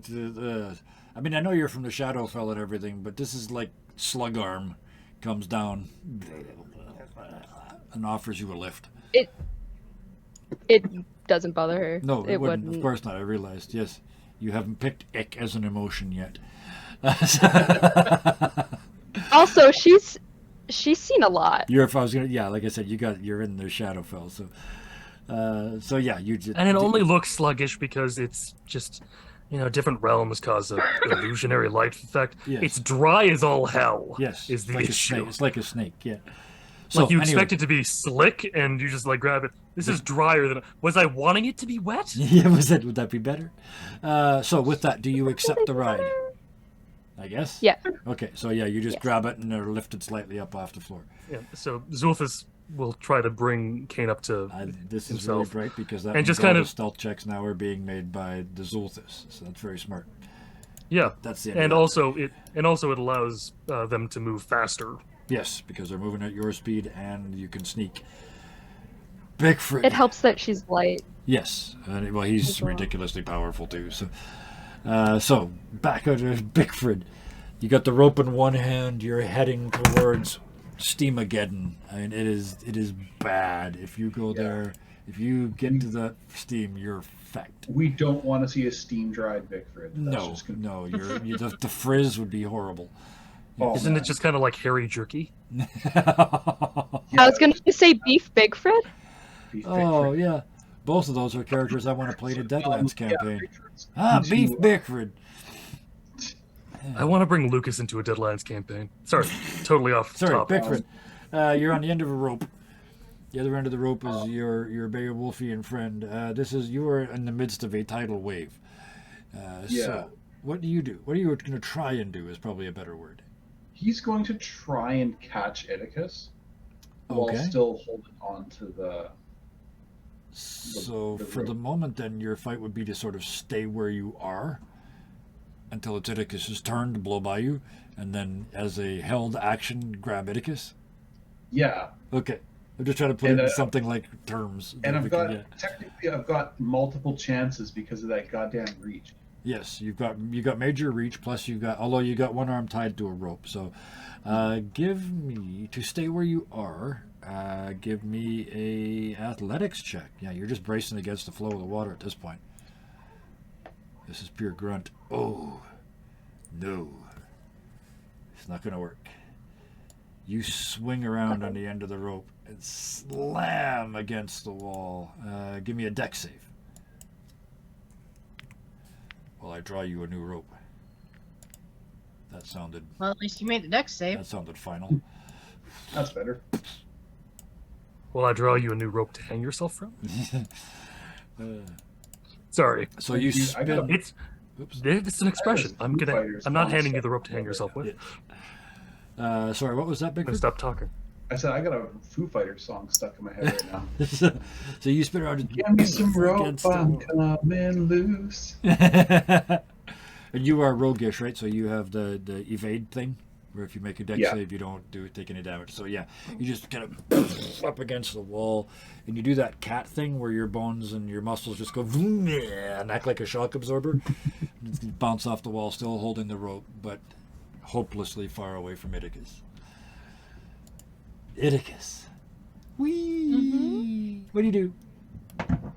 mean, I know you're from the Shadowfell and everything, but this is like Slug Arm comes down and offers you a lift. It doesn't bother her. No, it wouldn't. Of wouldn't. course not. I realized. Yes, you haven't picked ick as an emotion yet. Also, she's seen a lot. If I was gonna, yeah, like I said, you're in the Shadowfell, so yeah, you just and it only looks sluggish because it's just, different realms cause a illusionary light effect. Yes. It's dry as all hell. yes, is the like issue. A snake. It's like a snake. Yeah. So Like you anyway. expect it to be slick, and you just like grab it. This is drier than. Was I wanting it to be wet? Yeah, would that be better? So with that, do you accept the ride? I guess. Yeah. Okay, so yeah, you just Yes. grab it and they're lifted slightly up off the floor. Yeah. So Zulthus will try to bring Kane up to. This is Himself. really bright because that And means just all kind the of- stealth checks now are being made by the Zulthus, so that's very smart. Yeah. That's the end And of that. also it allows them to move faster. Yes, because they're moving at your speed and you can sneak. Bigford. It helps that she's light. Yes, well, he's As well. ridiculously powerful too. So back to Bigford. You got the rope in one hand. You're heading towards Steamageddon. I mean, it is bad. If you go there, if you get to that steam, you're fecked. We don't want to see a steam dried Bigford. That's No, just gonna... no, the frizz would be horrible. Oh, Isn't man. it just kind of like hairy jerky? I was gonna say beef Bigford. Beef Oh Bigford. yeah, both of those are characters I want to play in the Deadlands Yeah, campaign. Bigfords. Ah, Beef Into, Bickford. I want to bring Lucas into a Deadlands campaign. Sorry, totally off Sorry, topic. Bickford. You're on the end of a rope. The other end of the rope is your Beowulfian friend. You are in the midst of a tidal wave. Yeah. So, what do you do? What are you going to try and do? Is probably a better word. He's going to try and catch Oedicus while Okay. still holding on to the. So the for the rope. moment, then your fight would be to sort of stay where you are until it's Oedicus' turn to blow by you, and then as a held action, grab Oedicus. Yeah, Okay. I'm just trying to play And, it in something like terms. and that we can get. technically I've got multiple chances because of that goddamn reach. Yes, you got major reach, plus you got one arm tied to a rope. So, give me to stay where you are. Give me a athletics check. Yeah, you're just bracing against the flow of the water at this point. This is pure grunt. Oh, no, it's not gonna work. You swing around on the end of the rope and slam against the wall. Give me a dex save. While I draw you a new rope. That sounded Well, at least you made the deck save. final. That's better. Will I draw you a new rope to hang yourself from? Uh, Sorry, so you Thank you. I got spin. it's an expression. I'm Foo Fighters not song handing you stuck the rope to in hang my yourself head. with. Sorry, what was that, I'm gonna Bickford? stop talking. I said I got a Foo Fighters song stuck in my head right now. So you spin around and Give me some rope, against the I'm wall. coming loose. And you are roguish, right? So you have the evade thing, where if you make a dex Yeah. save, you don't take any damage. So yeah, you just kind of up against the wall, and you do that cat thing where your bones and your muscles just go vroom, and act like a shock absorber. You bounce off the wall, still holding the rope, but hopelessly far away from Oedicus. Oedicus. Whee! What do you do?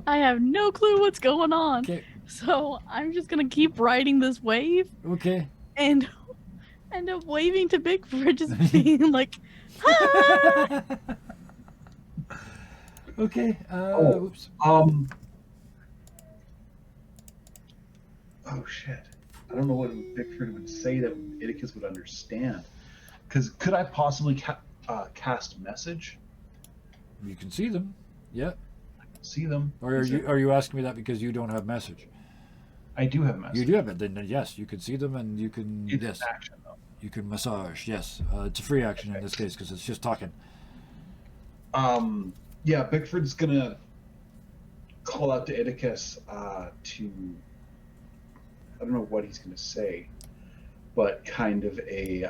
I have no clue what's going on. Okay. So I'm just gonna keep riding this wave Okay. and end up waving to Bigford, just being like, "Ah!" Okay. Oh. Oops. Oh shit. I don't know what Bigford would say that Oedicus would understand. Because could I possibly cast message? You can see them. Yeah. See them? Or are you asking me that because you don't have message? I do have mass. You do have it. Then yes, you can see them, and you can It's yes, an action though. you can massage. Yes, it's a free action in this case because it's just talking. Yeah, Bickford's gonna call out to Idicus to, I don't know what he's gonna say, but kind of a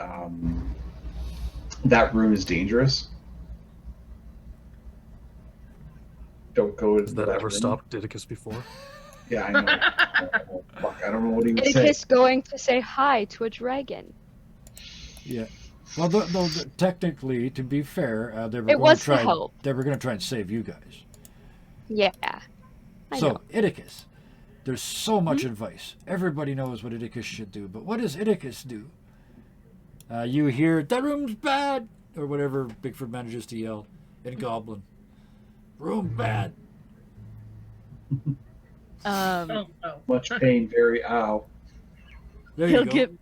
that room is dangerous. Don't go Has into that ever room. stopped Didicus before? Yeah, I know. Oh, fuck, I don't know what he would say. Idicus going to say hi to a dragon. Yeah. Well, technically, to be fair, they were It going was to try. the hope. They were going to try and save you guys. Yeah. I So, know. Idicus, there's so much advice. Everybody knows what Idicus should do, but what does Idicus do? You hear, that room's bad, or whatever Bigford manages to yell in Goblin. Room bad. Oh, no. Much pain, very ow. There He'll you go. get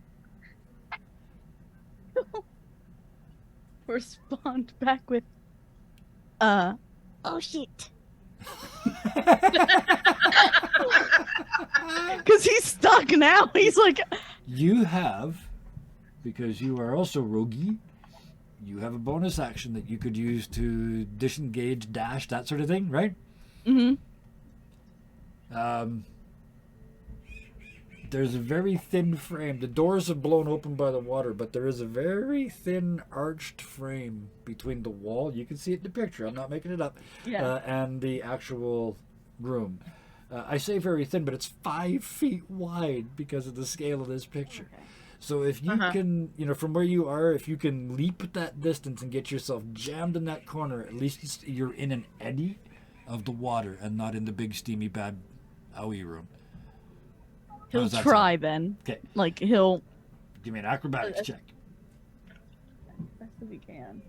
respond back with, oh shit. Because he's stuck now. He's like, You have, because you are also roguey, you have a bonus action that you could use to disengage, dash, that sort of thing, right? mm-hmm. There's a very thin frame. The doors are blown open by the water, but there is a very thin arched frame between the wall. You can see it in the picture. I'm not making it up. Yeah. And the actual room. I say very thin, but it's 5 feet wide because of the scale of this picture. Okay. So if you can, from where you are, if you can leap that distance and get yourself jammed in that corner, at least you're in an eddy of the water and not in the big steamy bad owie room. How He'll does that try then. Okay. Like, he'll. Give me an acrobatics check. Best if he can.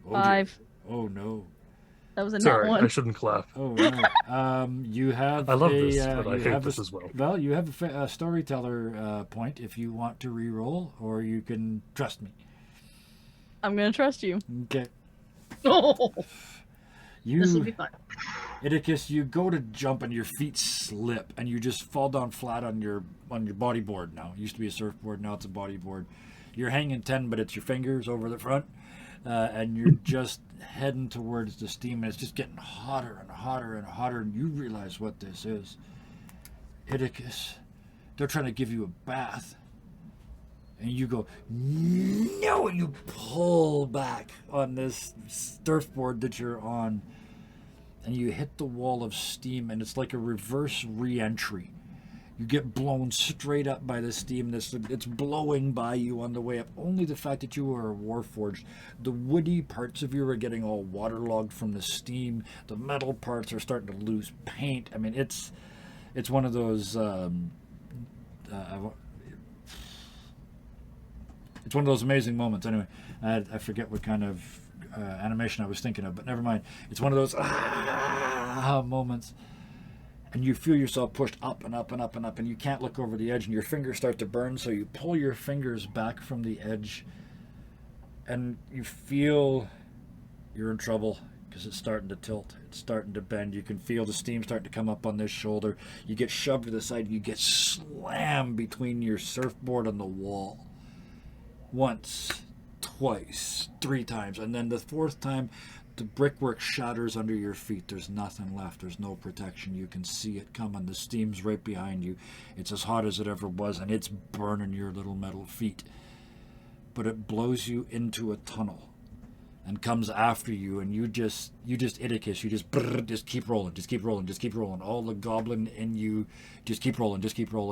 Oh, dear. 5. Oh no. That was a net Sorry, I one. shouldn't clap. Oh no. You have. I love a, this, but I you hate have this a, as well. Well, you have a storyteller point if you want to re-roll, or you can trust me. I'm gonna trust you. Okay. Oh, this will You, be fun. Idicus, you go to jump and your feet slip and you just fall down flat on your bodyboard now. It used to be a surfboard, now it's a bodyboard. You're hanging 10, but it's your fingers over the front, and you're just heading towards the steam, and it's just getting hotter and hotter and hotter, and you realize what this is. Idicus, they're trying to give you a bath. And you go, no, and you pull back on this surfboard that you're on, and you hit the wall of steam, and it's like a reverse re-entry. You get blown straight up by the steam. It's blowing by you on the way up. Only the fact that you are a warforged, the woody parts of you are getting all waterlogged from the steam. The metal parts are starting to lose paint. I mean, it's one of those. It's one of those amazing moments. Anyway, I forget what kind of animation I was thinking of, but never mind. It's one of those moments. And you feel yourself pushed up and up and up and up, and you can't look over the edge, and your fingers start to burn, so you pull your fingers back from the edge, and you feel you're in trouble because it's starting to tilt. It's starting to bend. You can feel the steam starting to come up on this shoulder. You get shoved to the side. You get slammed between your surfboard and the wall. Once, twice, 3 times, and then the 4th time, the brickwork shatters under your feet. There's nothing left. There's no protection. You can see it coming. The steam's right behind you. It's as hot as it ever was, and it's burning your little metal feet. But it blows you into a tunnel and comes after you, and you just Idicus. You just keep rolling, just keep rolling, just keep rolling. All the goblin in you, just keep rolling,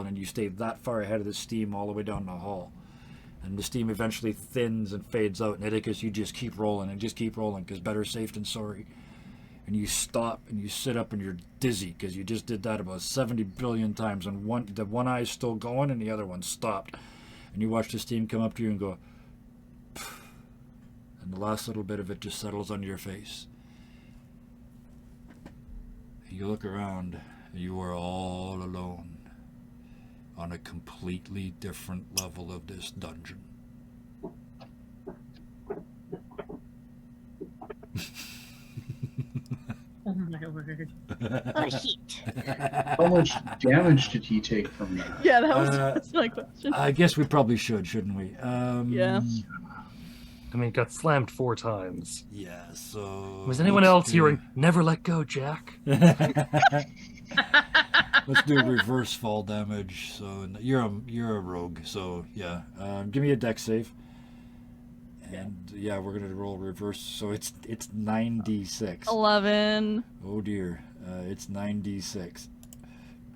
and you stay that far ahead of the steam all the way down the hall. And the steam eventually thins and fades out, and Idicus, you just keep rolling and just keep rolling, because better safe than sorry. And you stop and you sit up and you're dizzy because you just did that about 70 billion times, and the one eye's still going and the other one stopped. And you watch the steam come up to you and go, pff, and the last little bit of it just settles on your face. And you look around and you are all alone on a completely different level of this dungeon. Oh my word. A lot of heat. How much damage did he take from that? Yeah, that's my question. I guess we probably should, shouldn't we? Yeah. I mean, got slammed 4 times. Yeah, so... Was anyone let's else do- hearing, never let go, Jack? Let's do reverse fall damage. So you're a rogue. So yeah, give me a dex save. And yeah, we're gonna roll reverse. So it's 9d6. 11. Oh dear, it's 9d6.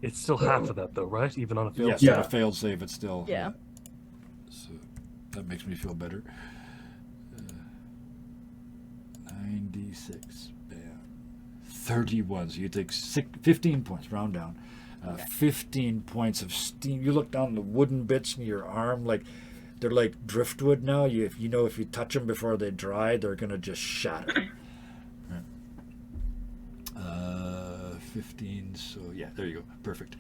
It's still half of that, though, right? Even on a failed Yes, save? on a failed save, it's still Yeah. So that makes me feel better. 9d6. Bam. 31. So you take 15 points. Round down. 15 points of steam. You look down the wooden bits in your arm, like they're like driftwood now. If you touch them before they dry, they're gonna just shatter. 15. So yeah, there you go. Perfect.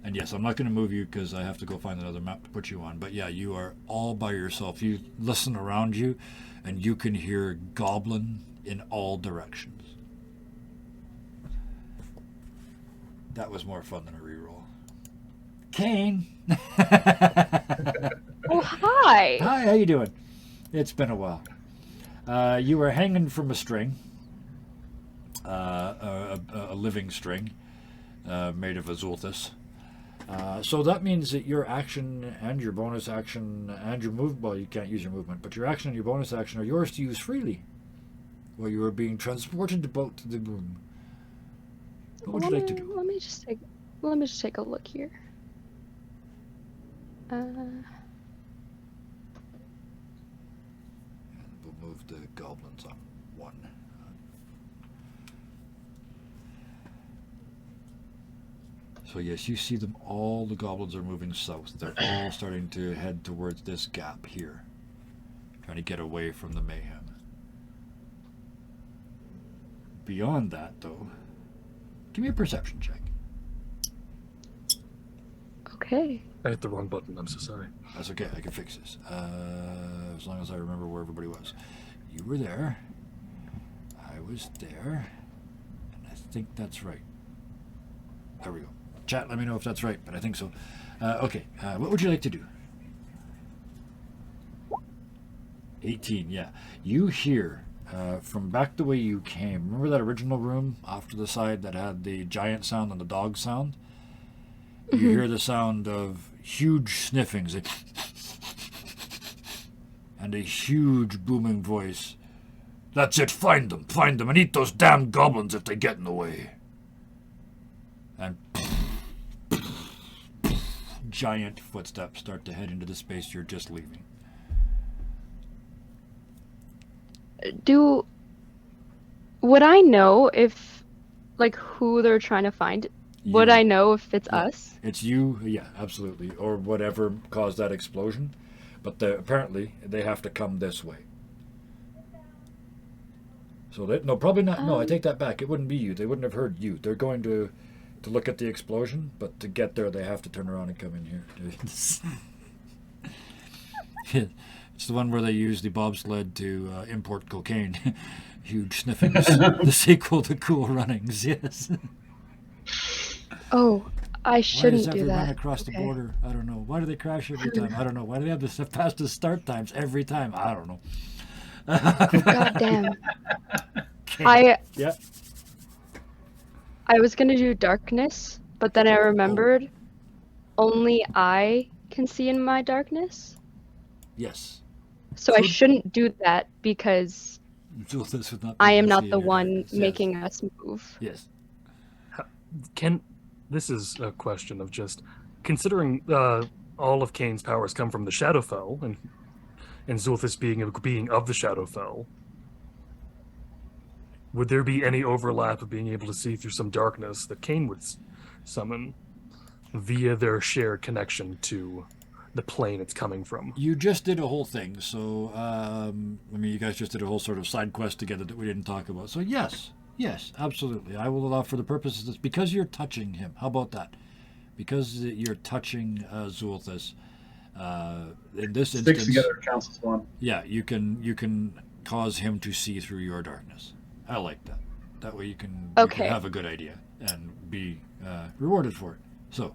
And yes, I'm not going to move you because I have to go find another map to put you on. But yeah, you are all by yourself. You listen around you, and you can hear goblin in all directions. That was more fun than a reroll. Kane! Oh, hi. Hi, how you doing? It's been a while. You were hanging from a string, a living string, made of Azulthus. So that means that your action and your bonus action and your move, well, you can't use your movement, but your action and your bonus action are yours to use freely while you are being transported about to the room. What would you like to do? Let me just take a look here. We'll move the goblins on 1. So yes, you see them all. The goblins are moving south. They're all starting to head towards this gap here, trying to get away from the mayhem. Beyond that, though, give me a perception check. Okay. I hit the wrong button. I'm so sorry. That's okay. I can fix this. As long as I remember where everybody was. You were there. I was there. And I think that's right. There we go. Chat, let me know if that's right, but I think so. Okay. What would you like to do? 18, yeah. You hear from back the way you came. Remember that original room off to the side that had the giant sound and the dog sound? You hear the sound of huge sniffings and a huge booming voice. That's it, find them, and eat those damn goblins if they get in the way. And giant footsteps start to head into the space you're just leaving. Would I know if, like, who they're trying to find? Would You- I know if it's Yeah. us? It's you, yeah, absolutely, or whatever caused that explosion. But apparently they have to come this way. So no, probably not. No, I take that back. It wouldn't be you. They wouldn't have heard you. They're going to look at the explosion, but to get there, they have to turn around and come in here. It's the one where they use the bobsled to import cocaine. Huge sniffings. The sequel to Cool Runnings. Yes. Oh, I Why shouldn't does do everyone that. across the Okay. border? I don't know. Why do they crash every time? I don't know. Why do they have the fastest start times every time? I don't know. God damn. Okay. I Yeah. was gonna do darkness, but then I remembered only I can see in my darkness. Yes. So I So- shouldn't do that because Zulthus would not be I able am to not see the in your one darkness. Yes. making us move. Yes. This is a question of just considering all of Kane's powers come from the Shadowfell, and Zulthus being a being of the Shadowfell. Would there be any overlap of being able to see through some darkness that Kane would summon via their shared connection to the plane it's coming from? You just did a whole thing, so you guys just did a whole sort of side quest together that we didn't talk about. So yes, absolutely. I will allow for the purposes of this because you're touching him. How about that? Because you're touching Zulthus. In this Sticks instance, together counts as one. yeah, you can cause him to see through your darkness. I like that. That way you can Okay. have a good idea and be rewarded for it. So,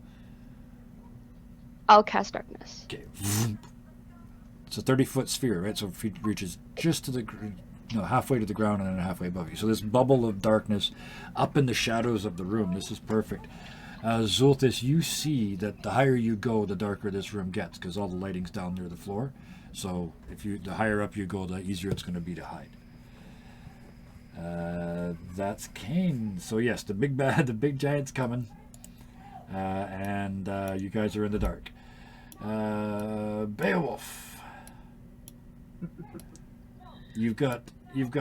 I'll cast darkness. okay. It's a 30-foot sphere, right? So it reaches just to the halfway to the ground and then halfway above you. So this bubble of darkness up in the shadows of the room. This is perfect. Zoltis, you see that the higher you go, the darker this room gets because all the lighting's down near the floor. So the higher up you go, the easier it's going to be to hide. That's Kane. So yes, the big giant's coming, and you guys are in the dark. Beowulf, you've got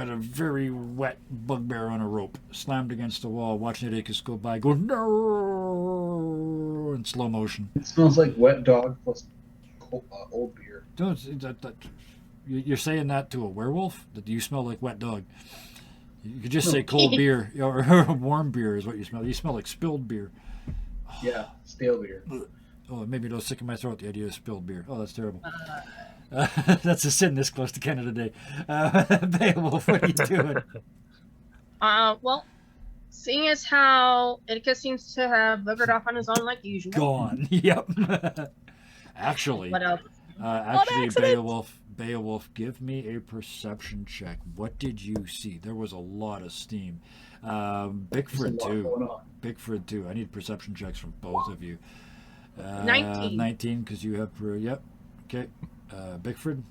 a very wet bugbear on a rope, slammed against the wall, watching Iticus go by, go no in slow motion. It smells like wet dog plus old beer. You're saying that to a werewolf? That you smell like wet dog? You could just say cold beer or warm beer is what you smell. You smell like spilled beer. Yeah, stale beer. Oh, it made me go sick in my throat, the idea of spilled beer. Oh, that's terrible. That's a sin this close to Canada Day. Beowulf, what are you doing? Well, seeing as how Iticus seems to have buggered off on his own like usual. Gone. Yep. Actually, What else? accident. Beowulf, give me a perception check. What did you see? There was a lot of steam. There's a Bigford lot too. going on. Bigford too. I need perception checks from both of you. 19. 19 because you have. Yep. Okay. Bigford,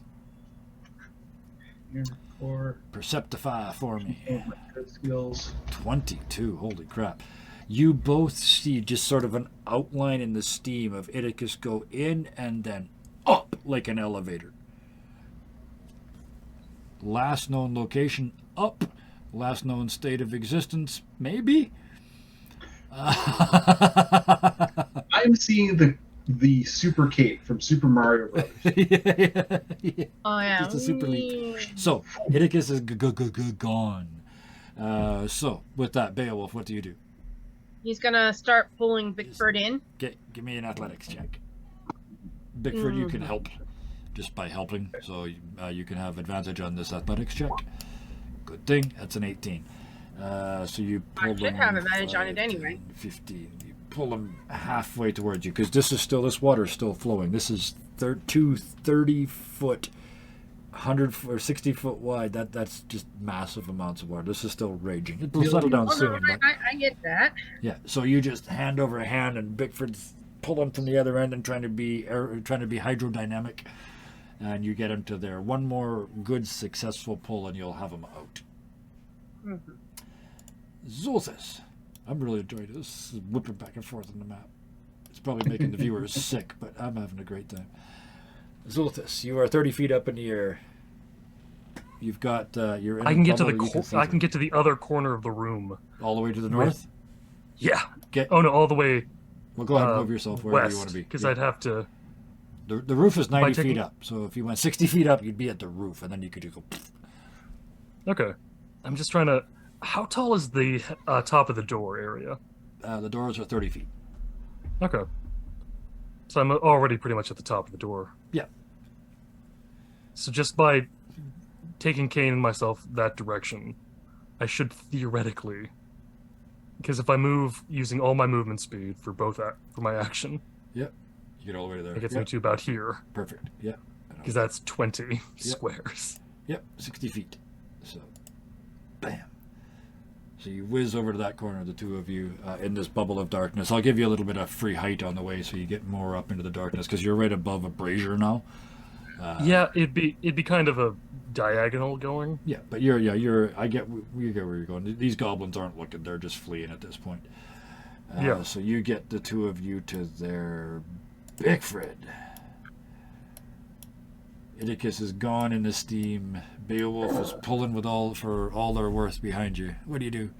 Here, for Perceptify for me. my good skills. 22. Holy crap. You both see just sort of an outline in the steam of Iticus go in and then up like an elevator. Last known location, up. Last known state of existence, maybe? I'm seeing the super cape from Super Mario Bros. Yeah. Oh yeah. Just a super leap. So, Iticus is gone. So, with that, Beowulf, what do you do? He's gonna start pulling Bigford in. Give me an athletics check. Bigford, you can help just by helping, so you can have advantage on this athletics check. Good thing, that's an 18. So you pull I should them have advantage on it 5, anyway. 10, 15. You pull them halfway towards you because this water's still flowing. This is 30 foot, 100 or 60 foot wide. That's just massive amounts of water. This is still raging. It'll settle down Oh, soon. no, But I get that. yeah, so you just hand over hand, and Bigford's pulling from the other end and trying to be hydrodynamic, and you get him to there. One more good successful pull, and you'll have him out. Mm-hmm. Zolthus, I'm really enjoying this. Whipping back and forth on the map. It's probably making the viewers sick, but I'm having a great time. Zolthus, you are 30 feet up in the air. You've got you're in I can get to bubble, the you can see I can get to the other corner of the room. all the way to the north. Yeah. Get Oh no, all the way well, go ahead and uh, move yourself wherever you want west, to be. because Yeah. I'd have to. The roof is 90 taking- feet up, so if you went 60 feet up, you'd be at the roof, and then you could just go. Okay, I'm just trying to. How tall is the top of the door area? The doors are 30 feet. Okay, so I'm already pretty much at the top of the door. Yeah. So just by taking Kane and myself that direction, I should theoretically, because if I move using all my movement speed for my action, Yep. You get all the way to there. it gets Yep. me to about here, Perfect. Yep. because that's 20 squares. Yep. 60 feet. So, bam. So you whiz over to that corner, the two of you, in this bubble of darkness. I'll give you a little bit of free height on the way, so you get more up into the darkness, because you're right above a brazier now. Yeah, it'd be kind of a diagonal going. Yeah, but I get where you're going. These goblins aren't looking; they're just fleeing at this point. Yeah. So you get the two of you to their Bigford. Iticus is gone in the steam. Beowulf is pulling with all their worth behind you. What do you do?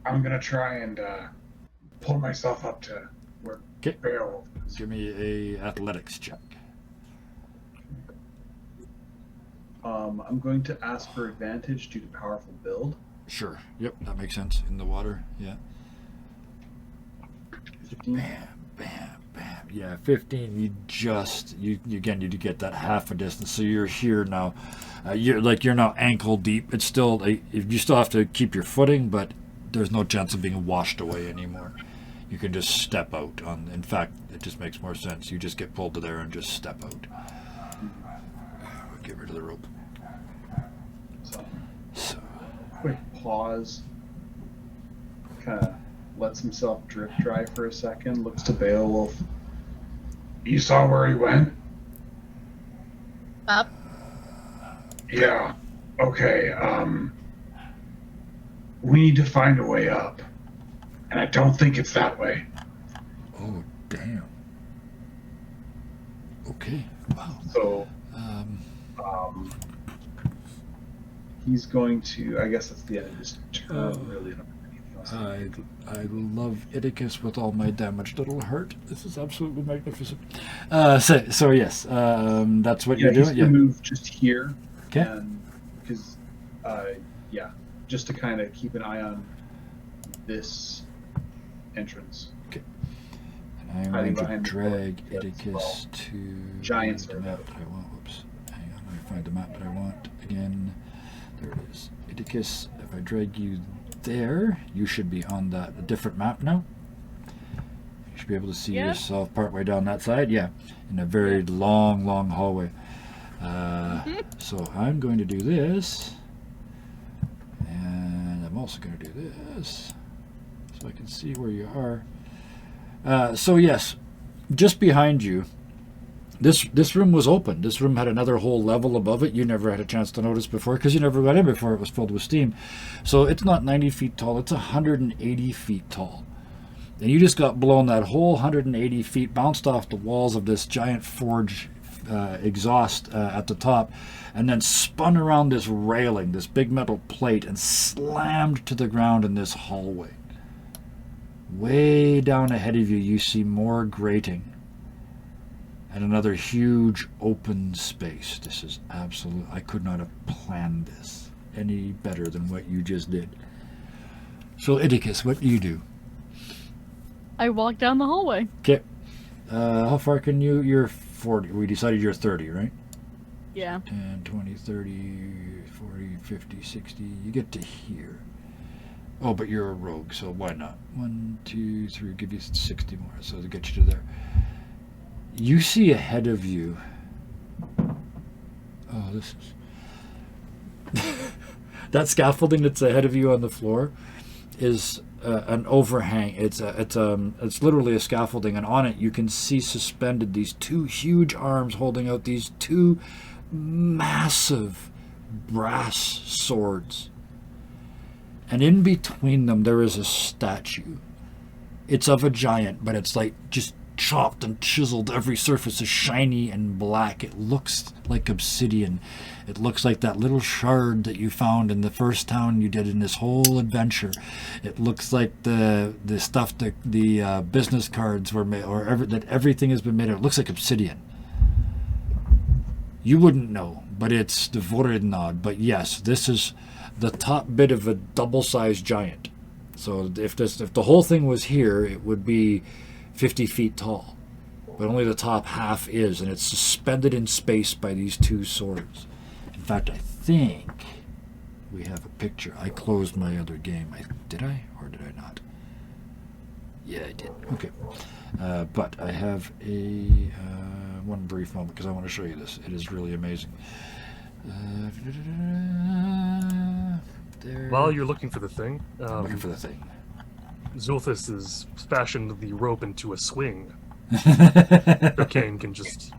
I'm gonna try and pull myself up to where Okay. Beowulf is. Give me a athletics check. I'm going to ask for advantage due to powerful build. Sure. Yep, that makes sense. In the water. Yeah. 15. Bam, bam, bam. yeah, 15. You again need to get that half a distance. So you're here now. You're now ankle deep. It's still you still have to keep your footing, but there's no chance of being washed away anymore. You can just step out. In fact, it just makes more sense. You just get pulled to there and just step out. Get rid of the rope. So, quick pause. Kind of lets himself drip dry for a second. Looks to Beowulf. You saw where he went? Up. Yeah. Okay. We need to find a way up, and I don't think it's that way. Oh, damn. Okay. Wow. So, he's going to. I guess that's the end of his turn. Really. I love Idicus with all my damaged little heart. This is absolutely magnificent. So yes, that's what you're he's doing. gonna Yeah. move just here. Okay. And because, just to kind of keep an eye on this entrance. And I'm hiding going to behind the drag door. Idicus Well, to giants the are map about. that I want. Whoops. Hang on. Let me find the map that I want again. There it is. Idicus. If I drag you there, you should be on a different map now. You should be able to see Yeah. yourself partway down that side. Yeah, in a very long hallway. So I'm going to do this, and I'm also going to do this, so I can see where you are. So yes, just behind you. This room was open. This room had another whole level above it. You never had a chance to notice before because you never got in before it was filled with steam. So it's not 90 feet tall. It's 180 feet tall. And you just got blown that whole 180 feet, bounced off the walls of this giant forge exhaust at the top, and then spun around this railing, this big metal plate, and slammed to the ground in this hallway. Way down ahead of you, you see more grating. And another huge open space. This is absolute. I could not have planned this any better than what you just did. So, Idicus, what do you do? I walk down the hallway. Okay. How far can you? You're 40. We decided you're 30, right? Yeah. 10, 20, 30, 40, 50, 60. You get to here. Oh, but you're a rogue, so why not? 1, 2, 3. Give you 60 more, so to get you to there. You see ahead of you. Oh, this is that scaffolding that's ahead of you on the floor is an overhang. It's literally a scaffolding, and on it you can see suspended these two huge arms holding out these two massive brass swords. And in between them there is a statue. It's of a giant, but it's like just chopped and chiseled. Every surface is shiny and black. It looks like obsidian. It looks like that little shard that you found in the first town you did in this whole adventure. It looks like the stuff that the business cards were made, or that everything has been made of. It looks like obsidian. You wouldn't know, but it's the Voridnod. But yes, this is the top bit of a double-sized giant. So if the whole thing was here, it would be 50 feet tall, but only the top half is, and it's suspended in space by these two swords. In fact, I think we have a picture. I closed my other game. Did I, or did I not? Yeah, I did. Okay. But I have a one brief moment because I want to show you this. It is really amazing. There. While you're looking for the thing, I'm looking for the thing. Zulthus has fashioned the rope into a swing. So Kane can just...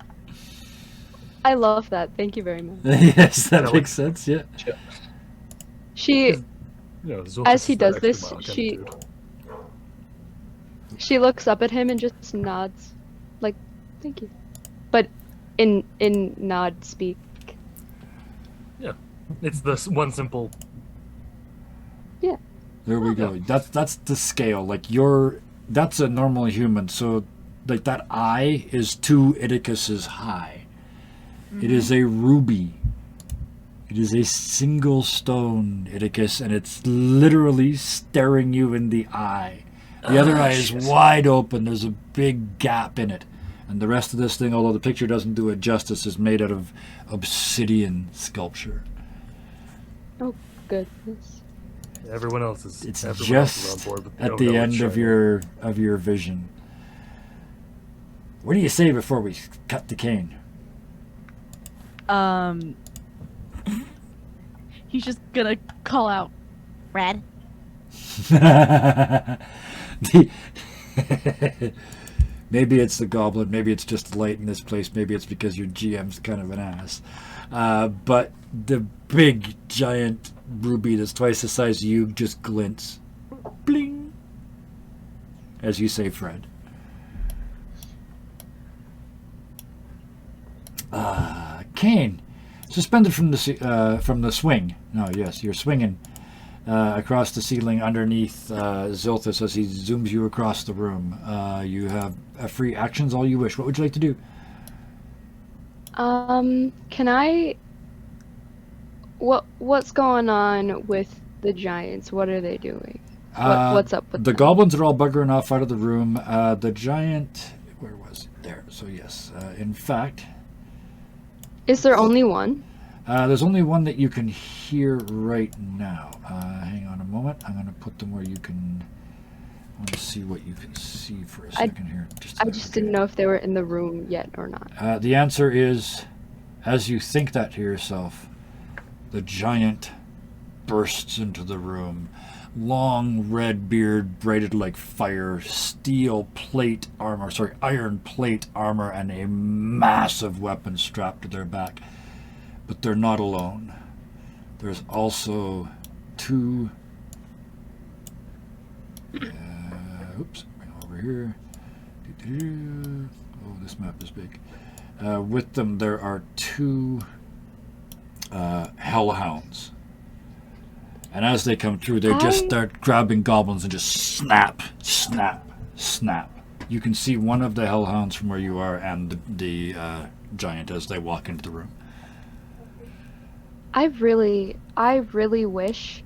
I love that. Thank you very much. Yes, that Yeah, makes sense. Yeah. She, You know, Zulthus as he is that does this, extra mile kind of she dude. she looks up at him and just nods, like, "Thank you," but in nod speak. It's the one simple... There we go. That's the scale. Like that's a normal human. So like that eye is 2 Idicuses high. It is a ruby. It is a single stone Idicus, and it's literally staring you in the eye. The other eye is wide open. There's a big gap in it. And the rest of this thing, although the picture doesn't do it justice, is made out of obsidian sculpture. Goodness. Everyone else is. It's everyone else is just on board, but they at don't the know end it's of shiny. your vision. What do you say before we cut the cane? He's just gonna call out, Red. Maybe it's the goblin. Maybe it's just light in this place. Maybe it's because your GM's kind of an ass. But the big, giant ruby that's twice the size of you just glints. Bling! As you say, Fred. Kane, suspended from the swing. No, yes, you're swinging across the ceiling underneath Zilthus as he zooms you across the room. You have free actions, all you wish. What would you like to do? Can I? What's going on with the giants? What are they doing? What's up with the them? goblins are all buggering off out of the room. The giant, where was it? There. So yes, in fact, Is there only one? there's only one that you can hear right now. Hang on a moment. I'm going to put them where you can. I want to see what you can see for a second here. I just didn't know if they were in the room yet or not. The answer is, as you think that to yourself, the giant bursts into the room. Long red beard, braided like fire, iron plate armor, and a massive weapon strapped to their back. But they're not alone. There's also two. Oops, bring over here. Oh, this map is big. With them, there are two hellhounds. And as they come through, they just start grabbing goblins and just snap, snap, snap. You can see one of the hellhounds from where you are and the giant as they walk into the room. I really wish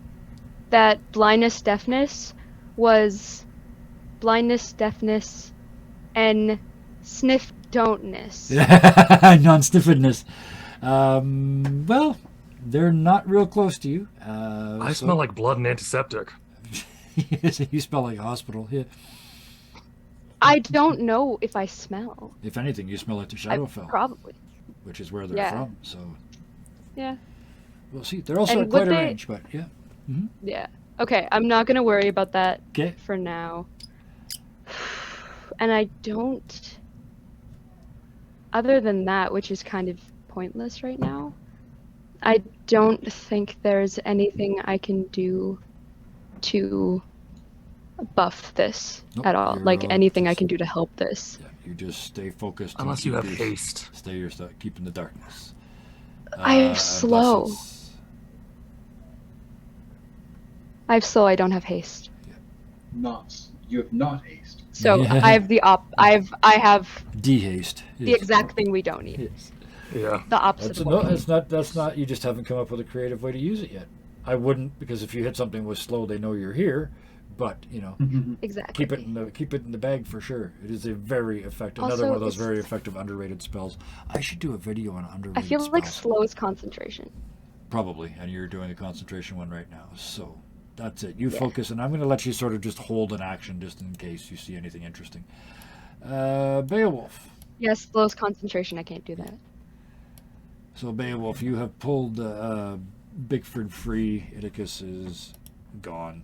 that blindness, deafness was blindness, deafness, and sniff don'tness. Non-stiffedness. Well, they're not real close to you. I smell like blood and antiseptic. You smell like a hospital. Yeah. I don't know if I smell. If anything, you smell like the Shadowfell, Probably. which is where they're Yeah. from. So Yeah. we'll see. They're also And at quite would a they- range, but yeah. Yeah. Okay, I'm not gonna worry about that Okay. for now. And I don't. Other than that, which is kind of pointless right now, I don't think there's anything I can do to buff this Nope, at all. you're Like all anything I just- can do to help this. Yeah, you just stay focused. and Unless you keep have your- haste. Stay your stuff. Keep in the darkness. I have unless slow. it's- I have slow. I don't have haste. You have not haste. So Yeah. I have I have Dehaste. the yes. exact thing we don't need. Yes. Yeah. The opposite That's of no, what we need. it's not. That's not. You just haven't come up with a creative way to use it yet. I wouldn't, because if you hit something with slow, they know you're here. But you know, Exactly. keep it in the bag for sure. It is a very effective. Another Also, one of those it's- very effective underrated spells. I should do a video on underrated I feel spells. like slow is concentration. Probably, and you're doing the concentration one right now. So that's it. You focus, and I'm going to let you sort of just hold an action just in case you see anything interesting. Beowulf. Yes, slow is concentration. I can't do that. So Beowulf, you have pulled Bigford free. Idicus is gone.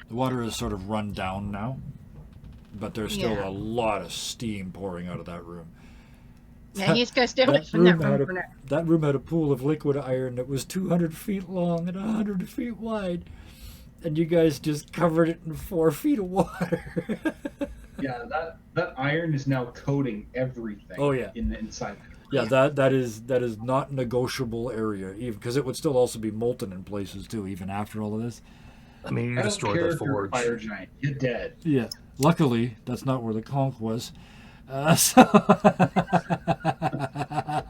The water is sort of run down now, but there's still Yeah. a lot of steam pouring out of that room. Yeah, he's gonna stay away That from that room had room for now. That room had a pool of liquid iron that was 200 feet long and 100 feet wide. And you guys just covered it in 4 feet of water. Yeah, that iron is now coating everything. Oh, yeah. In the inside. Yeah, that is not negotiable area, even because it would still also be molten in places too, even after all of this. I mean, you I don't destroyed care the if you're a forge. fire giant. You're dead. Yeah. Luckily, that's not where the conch was. So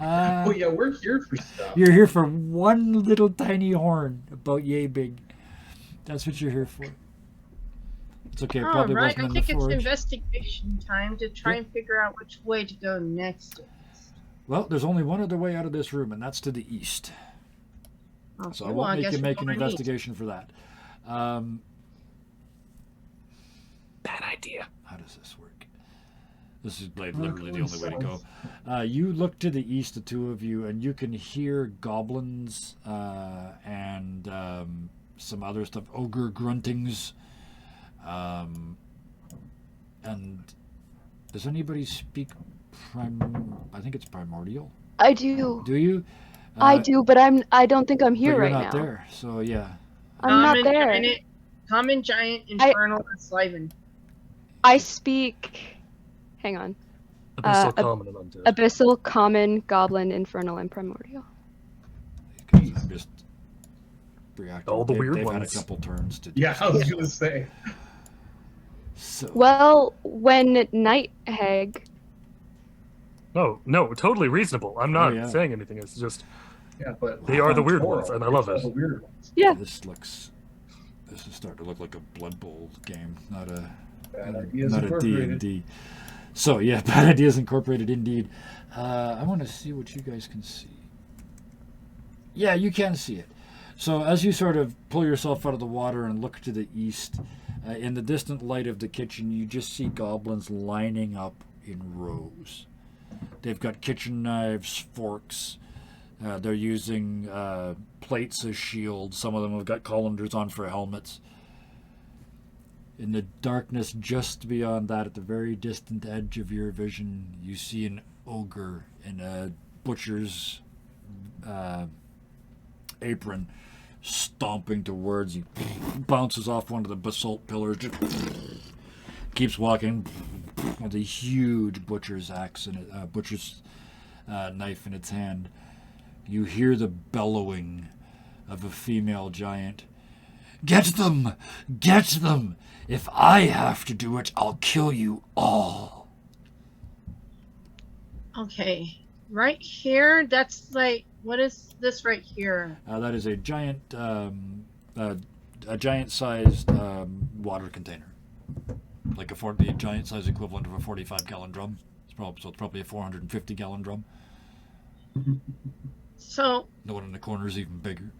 Oh yeah, we're here for stuff. you're here for one little tiny horn, about yay big. That's what you're here for. It's okay. It All probably right, wasn't I in the think it's forge. investigation time to try Yep. and figure out which way to go next. Well, there's only one other way out of this room, and that's to the east. Okay, So I well, won't I make guess you we're make an going east. investigation for that. Bad idea. How does this work? This is like literally the only way to go. You look to the east, the two of you, and you can hear goblins and some other stuff, ogre gruntings. And does anybody speak I think it's primordial. I do. Do you? I do, but I don't think I'm But here you're right not now. there. So yeah. I'm not there. Common giant, infernal, and Sliven. I speak. Hang on. Abyssal common and undead. Abyssal, common, goblin, infernal, and primordial. I'm just reacting. All the weird They've ones. had a couple turns to do Yeah, I was gonna say. so. Well, when Night Hag. Oh, no, totally reasonable. I'm not yeah. saying anything. It's just Yeah, but They are the weird Toro, ones, and I love it's it. all the weird ones. Yeah. This is starting to look like a Blood Bowl game, not a Bad Ideas not a Incorporated. D&D. So yeah, Bad Ideas Incorporated indeed. I want to see what you guys can see. Yeah, you can see it. So as you sort of pull yourself out of the water and look to the east, in the distant light of the kitchen, you just see goblins lining up in rows. They've got kitchen knives, forks. They're using plates as shields. Some of them have got colanders on for helmets. In the darkness just beyond that, at the very distant edge of your vision, you see an ogre in a butcher's apron, stomping towards you. Bounces off one of the basalt pillars, just keeps walking with a huge butcher's axe and butcher's knife in its hand. You hear the bellowing of a female giant. Get them! Get them! If I have to do it, I'll kill you all. Okay, right here. That's like, what is this right here? That is a giant, giant-sized water container, like the giant-sized equivalent of a 45-gallon drum. It's probably a 450-gallon drum. So The one in the corner is even bigger.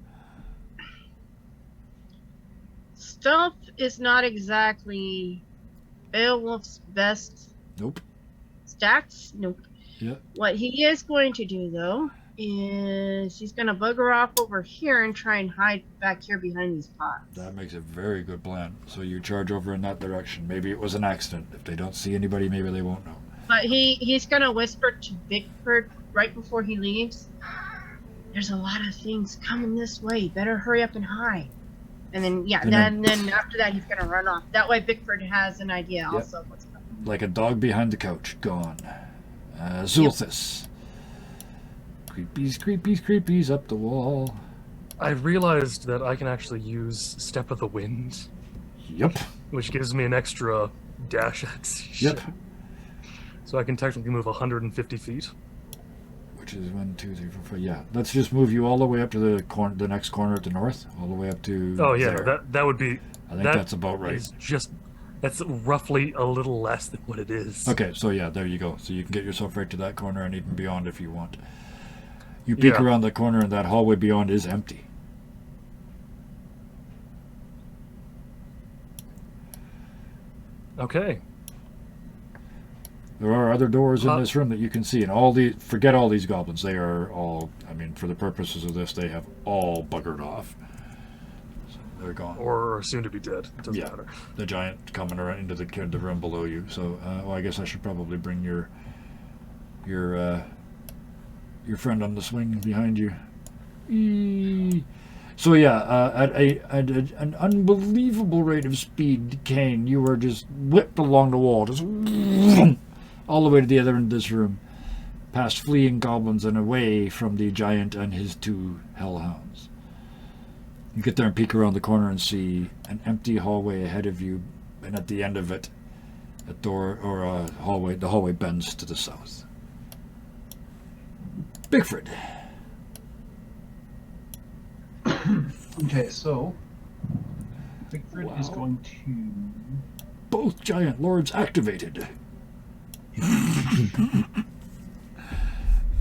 stealth is not exactly Beowulf's best Nope. stats. Nope. Yeah. What he is going to do though is he's going to bugger off over here and try and hide back here behind these pots. That makes a very good plan. So you charge over in that direction. Maybe it was an accident. If they don't see anybody, maybe they won't know. But he's going to whisper to Bickford right before he leaves. There's a lot of things coming this way. Better hurry up and hide. And then then after that he's going to run off. That way Bickford has an idea also of what's coming. Like a dog behind the couch. Gone. Zulthus. Creepies up the wall. I realized that I can actually use Step of the Wind, Yep. which gives me an extra dash action. Yep. So I can technically move 150 feet. Which is 1, 2, 3, 4, 5. Yeah. Let's just move you all the way up to the next corner at the north. All the way up to Oh yeah, there. that would be. I think that that's about right. is just that's roughly a little less than what it is. Okay, so yeah, there you go. So you can get yourself right to that corner and even beyond if you want. You peek Yeah. around the corner and that hallway beyond is empty. Okay. There are other doors in this room that you can see, and forget all these goblins. They are all, I mean, for the purposes of this, they have all buggered off. So they're gone. Or soon to be dead. It doesn't Yeah. matter. The giant coming around into the room below you. So, well, I guess I should probably bring your friend on the swing behind you. Eee. So yeah, at an unbelievable rate of speed, Kane, you were just whipped along the wall, just all the way to the other end of this room, past fleeing goblins and away from the giant and his two hellhounds. You get there and peek around the corner and see an empty hallway ahead of you, and at the end of it, a door or a hallway. The hallway bends to the south. Bigford. Okay, so Bigford is going to Both giant lords activated.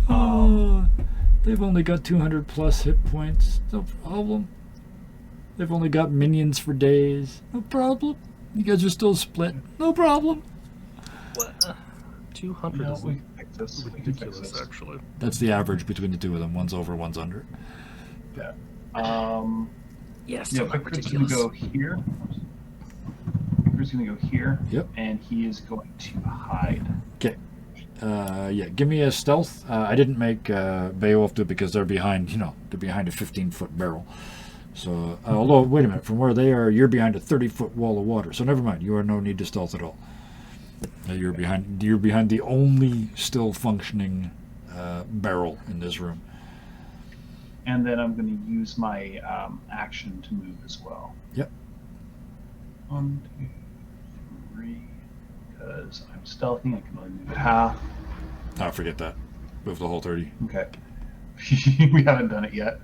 Oh, they've only got 200 plus hit points. No problem. They've only got minions for days. No problem. You guys are still split. No problem. What? 200 No, is we can fix this. We can fix ridiculous, this. actually. That's the average between the two of them. One's over, one's under. Yes, Yeah, not Victor's gonna ridiculous. go here. Victor's gonna go here. Yep. And he is going to hide. Yeah, give me a stealth. I didn't make Beowulf do it because they're behind, they're behind a 15-foot barrel. So, although, wait a minute, from where they are, you're behind a 30-foot wall of water. So never mind, you are no need to stealth at all. You're behind the only still functioning barrel in this room. And then I'm going to use my action to move as well. Yep. 1, 2, 3. Because I'm stealthing, I can only move half. Oh, forget that. Move the whole 30. Okay. We haven't done it yet.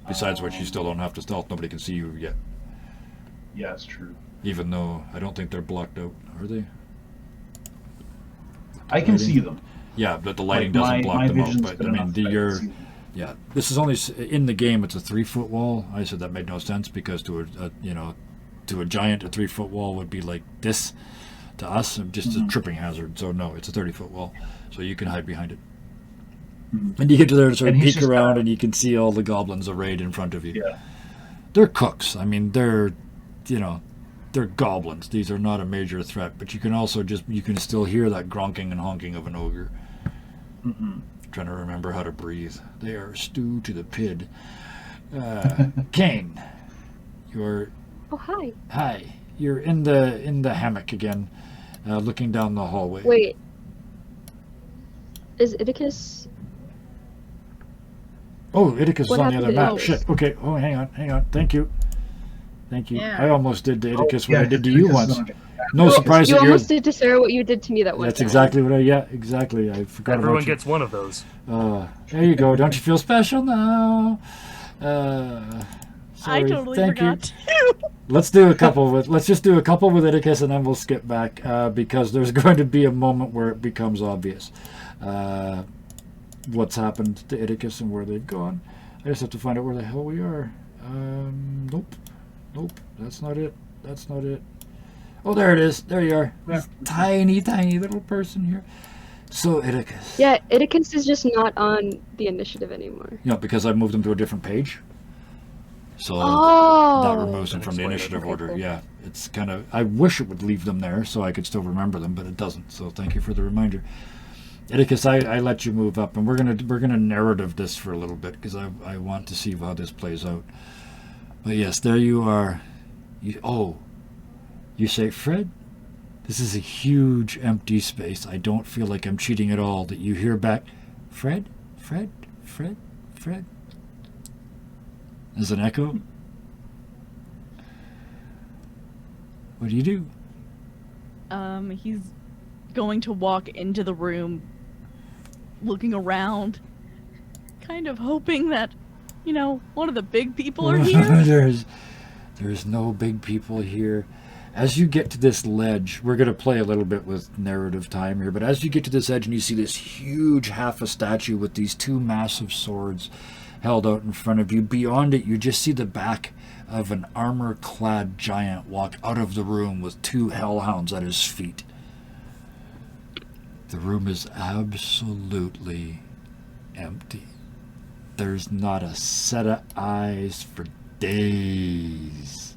Besides which, you still don't have to stealth. Nobody can see you yet. Yeah, it's true. Even though I don't think they're blocked out, are they? I can Lighting? see them. Yeah, but the lighting Like, doesn't block my them out. vision's But good I mean, enough that I can see them. yeah, this is only in the game. It's a 3-foot wall. I said that made no sense because to a giant, a 3-foot wall would be like this to us, just a tripping hazard. So no, it's a 30-foot wall, so you can hide behind it. Mhm. And you get to there to sort of And he's peek just around, got- and you can see all the goblins arrayed in front of you. Yeah. They're cooks. I mean, they're goblins. These are not a major threat, but you can also you can still hear that gronking and honking of an ogre. Mm-hmm. Trying to remember how to breathe. They are stew to the pid. Kane, you're Oh, hi. hi. You're in the hammock again, looking down the hallway. Wait. Is Idicus? Oh, Idicus is What on the happened other to map. Idicus? Shit. Okay. Oh, hang on. Thank you. Yeah. I almost did to Idicus Oh, what I did to you Idicus is once. on it. No surprise You that you're. almost did to Sarah what you did to me that one That's time. exactly what I. Yeah, exactly. I forgot Everyone about you. gets one of those. There you go. Don't you feel special now? I Sorry. totally Thank forgot you. too. Let's just do a couple with Idicus and then we'll skip back because there's going to be a moment where it becomes obvious what's happened to Idicus and where they've gone. I just have to find out where the hell we are. Nope. That's not it. Oh, there it is. There you are. Yeah. Tiny little person here. So Idicus. Yeah, Idicus is just not on the initiative anymore. Because I moved him to a different page. So Oh. that removes them That from the explains it. initiative Okay, order. cool. Yeah, it's kind of. I wish it would leave them there so I could still remember them, but it doesn't. So thank you for the reminder, Idicus. I let you move up, and we're gonna narrative this for a little bit because I want to see how this plays out. But yes, there you are. You say, Fred, this is a huge empty space. I don't feel like I'm cheating at all. That you hear back, Fred. As an echo. What do you do? He's going to walk into the room, looking around, kind of hoping that, one of the big people are here. There's no big people here. As you get to this ledge, we're going to play a little bit with narrative time here, but as you get to this edge and you see this huge half a statue with these two massive swords held out in front of you, beyond it you just see the back of an armor-clad giant walk out of the room with two hellhounds at his feet. The room is absolutely empty. There's not a set of eyes for days.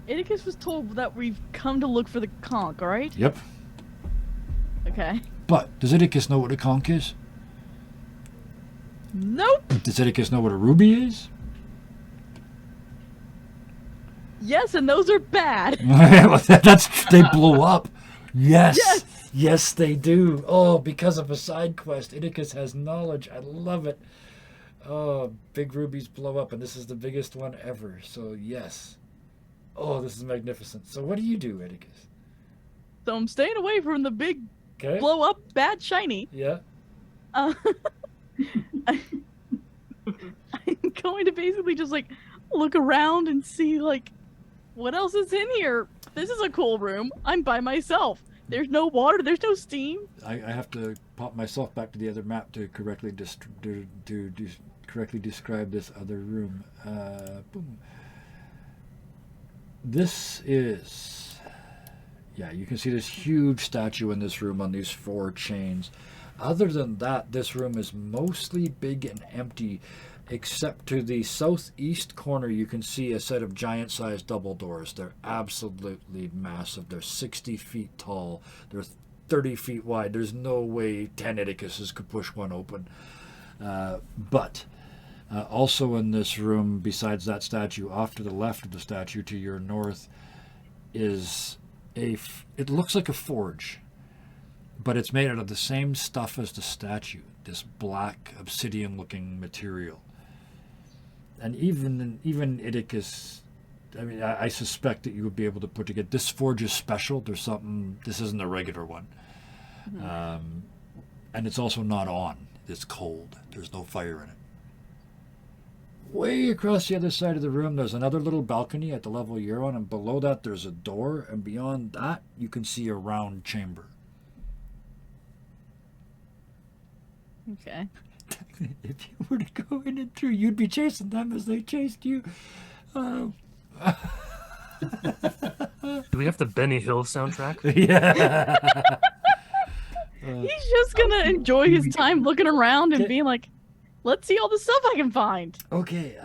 Idicus was told that we've come to look for the conch, right? Yep. Okay. But does Idicus know what a conch is? Nope. Does Idicus know what a ruby is? Yes, and those are bad. They blow up. Yes. Yes. Yes, they do. Oh, because of a side quest. Idicus has knowledge. I love it. Oh, big rubies blow up, and this is the biggest one ever. So, yes. Oh, this is magnificent. So, what do you do, Idicus? So I'm staying away from the big Okay. blow up bad shiny. Yeah. I'm going to basically just look around and see, like, what else is in here. This is a cool room. I'm by myself. There's no water. There's no steam. I have to pop myself back to the other map to correctly correctly describe this other room. Boom. This is, yeah, you can see this huge statue in this room on these 4 chains. Other than that, this room is mostly big and empty, except to the southeast corner you can see a set of giant-sized double doors. They're absolutely massive. They're 60 feet tall. They're 30 feet wide. There's no way 10 Iticuses could push one open. But also in this room, besides that statue, off to the left of the statue to your north is it looks like a forge, but it's made out of the same stuff as the statue, this black obsidian-looking material. And even Iticus, I mean, I suspect that you would be able to put together. This forge is special. There's something. This isn't a regular one, and it's also not on. It's cold. There's no fire in it. Way across the other side of the room, there's another little balcony at the level you're on, and below that there's a door, and beyond that you can see a round chamber. Okay. If you were to go in and through, you'd be chasing them as they chased you. Do we have the Benny Hill soundtrack? Yeah. He's just gonna enjoy his time looking around and being like, let's see all the stuff I can find. Okay,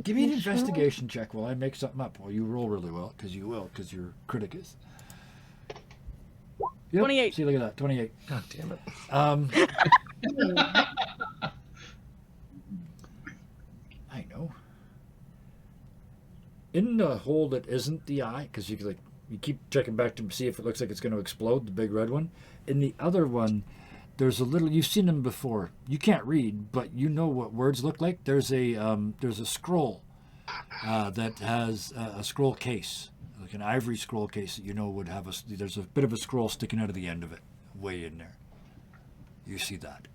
give me an investigation check while I make something up. Well, you roll really well, because you will, because you're Criticus. Yep. 28. See, look at that, 28. God damn it. I know. In the hole that isn't the eye, because you keep checking back to see if it looks like it's going to explode, the big red one. In the other one, there's a little. You've seen them before. You can't read, but you know what words look like. There's a scroll that has a scroll case, like an ivory scroll case that you know would have there's a bit of a scroll sticking out of the end of it, way in there. You see that.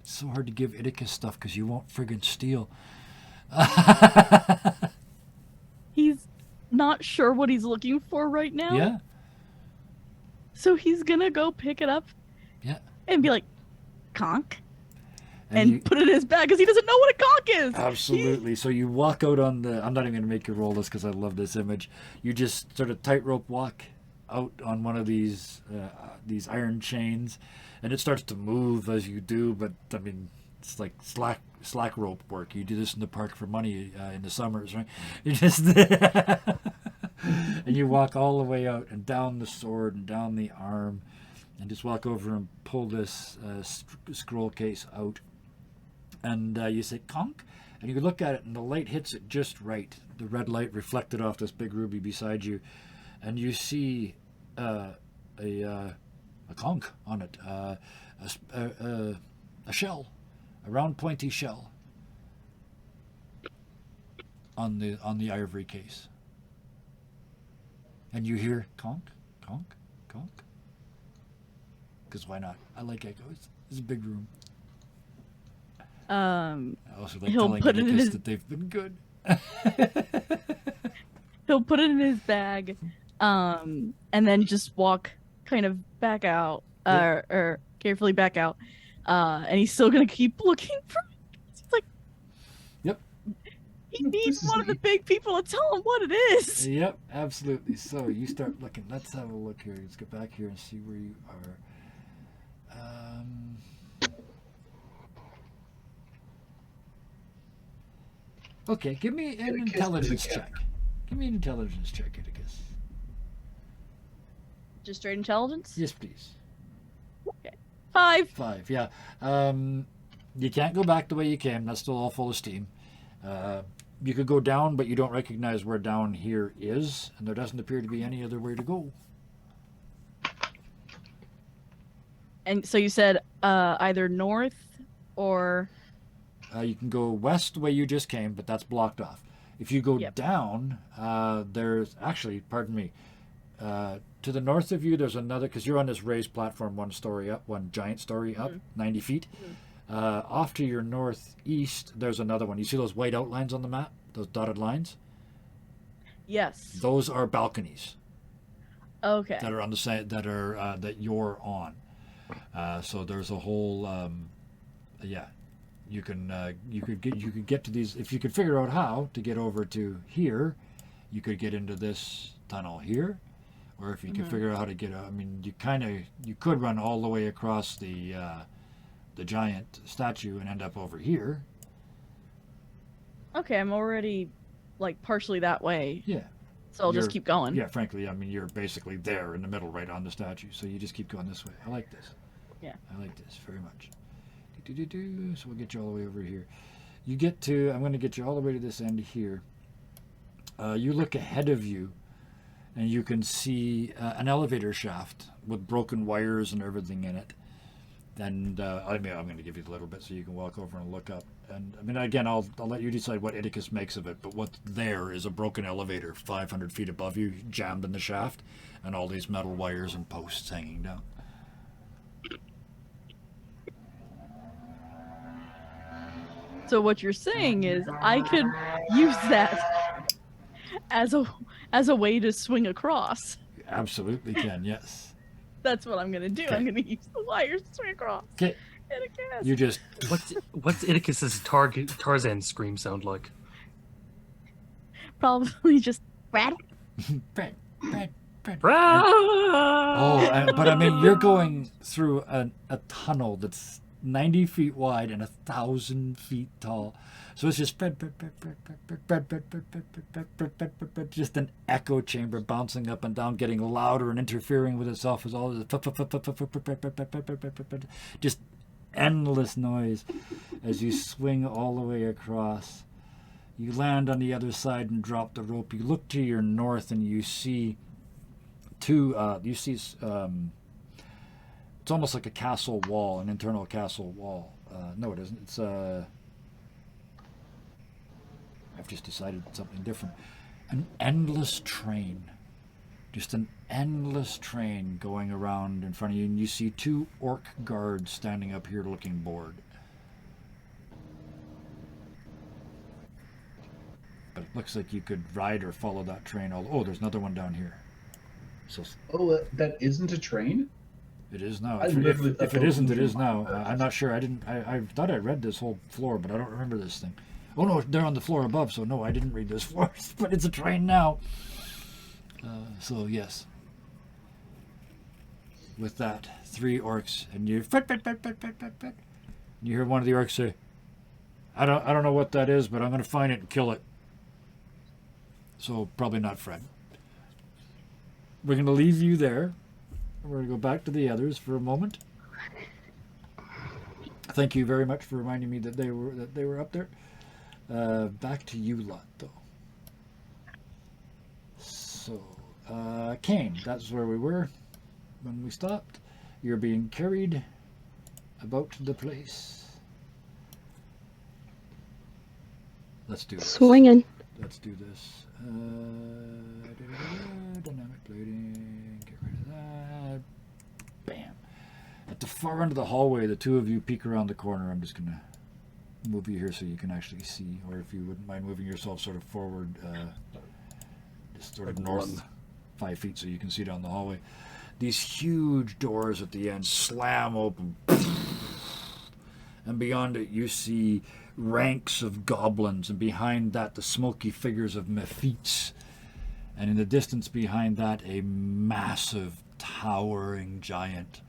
It's so hard to give Iticus stuff because you won't friggin' steal. He's not sure what he's looking for right now. Yeah. So he's gonna go pick it up. Yeah. And be like, conch. And you, put it in his bag because he doesn't know what a conch is. absolutely. So you walk out on the. I'm not even going to make you roll this because I love this image. You just sort of tightrope walk out on one of these iron chains, and it starts to move as you do. But I mean, it's like slack rope work. You do this in the park for money in the summers, right? You just and you walk all the way out and down the sword and down the arm, and just walk over and pull this scroll case out. And you say, conch? And you look at it, and the light hits it just right. The red light reflected off this big ruby beside you. And you see a conch on it, a shell, a round pointy shell on the ivory case. And you hear conch, conch, conch. Because why not? I like echoes. It's a big room. I also like he'll telling put it in Iticus his- that they've been good. He'll put it in his bag, and then just walk kind of back out, or carefully back out, and he's still gonna keep looking for it. He's like, Yep. He needs This is one of the neat. big people to tell him what it is. Yep, absolutely. So you start looking. Let's have a look here. Let's get back here and see where you are. Okay, give me an Iticus intelligence is a check. Give me an intelligence check, Iticus. Just straight intelligence. Yes, please. 5. 5, yeah. You can't go back the way you came. That's still all full of steam. You could go down, but you don't recognize where down here is, and there doesn't appear to be any other way to go. And so you said either north or You can go west the way you just came, but that's blocked off. If you go Yep. down, there's actually, pardon me, to to the north of you, there's another, because you're on this raised platform, one story up, one giant story up, 90 feet. Off to your northeast, there's another one. You see those white outlines on the map? Those dotted lines? Yes. Those are balconies Okay. that are on the side that you're on. So there's a whole, yeah. You could get to these if you could figure out how to get over to here. You could get into this tunnel here, or if you could figure out how to get out. I mean, you could run all the way across the giant statue and end up over here. Okay, I'm already like partially that way, Yeah. so I'll just You're- keep going. Yeah, frankly, I mean, you're basically there in the middle, right on the statue. So you just keep going this way. I like this. Yeah. I like this very much. So we'll get you all the way over here. You get to, I'm going to get you all the way to this end here. You look ahead of you, and you can see an elevator shaft with broken wires and everything in it. And I'm going to give you a little bit so you can walk over and look up. And I mean, again, I'll let you decide what Idicus makes of it. But what's there is a broken elevator 500 feet above you, jammed in the shaft, and all these metal wires and posts hanging down. So what you're saying is I could use that as a way to swing across. You absolutely can, yes. That's what I'm gonna do. Okay. I'm gonna use the wires to swing across. Okay, And a guess. you just What's Idicus's Tarzan scream sound like? Probably just rattle. Oh, but I mean, you're going through a tunnel that's 90 feet wide and 1,000 feet tall. So it's just just an echo chamber bouncing up and down, getting louder and interfering with itself as all just endless noise as you swing all the way across. You land on the other side and drop the rope. You look to your north and you see it's almost like a castle wall, an internal castle wall. No, it isn't. It's I've just decided something different. An endless train. Just an endless train going around in front of you, and you see 2 orc guards standing up here looking bored. But it looks like you could ride or follow that train. Oh, there's another one down here. So that isn't a train? it is now. I If literally it thought that isn't, was it is one. now. I'm not sure. I thought I read this whole floor, but I don't remember this thing. Oh no, they're on the floor above, so no, I didn't read this floor. But it's a train now. So yes. With that, 3 orcs, and you hear one of the orcs say, I don't know what that is, but I'm going to find it and kill it. So probably not Fred. We're going to leave you there. We're going to go back to the others for a moment. Thank you very much for reminding me that they were up there. Back to you lot, though. So, Kane, that's where we were when we stopped. You're being carried about the place. Let's do this. Swinging. Let's do this. Dynamic plating. Get rid of that. Bam. At the far end of the hallway, the 2 of you peek around the corner. I'm just going to move you here so you can actually see, or if you wouldn't mind moving yourself sort of forward, just sort of north 5 feet so you can see down the hallway. These huge doors at the end slam open, and beyond it you see ranks of goblins, and behind that the smoky figures of Mephites, and in the distance behind that a massive towering giant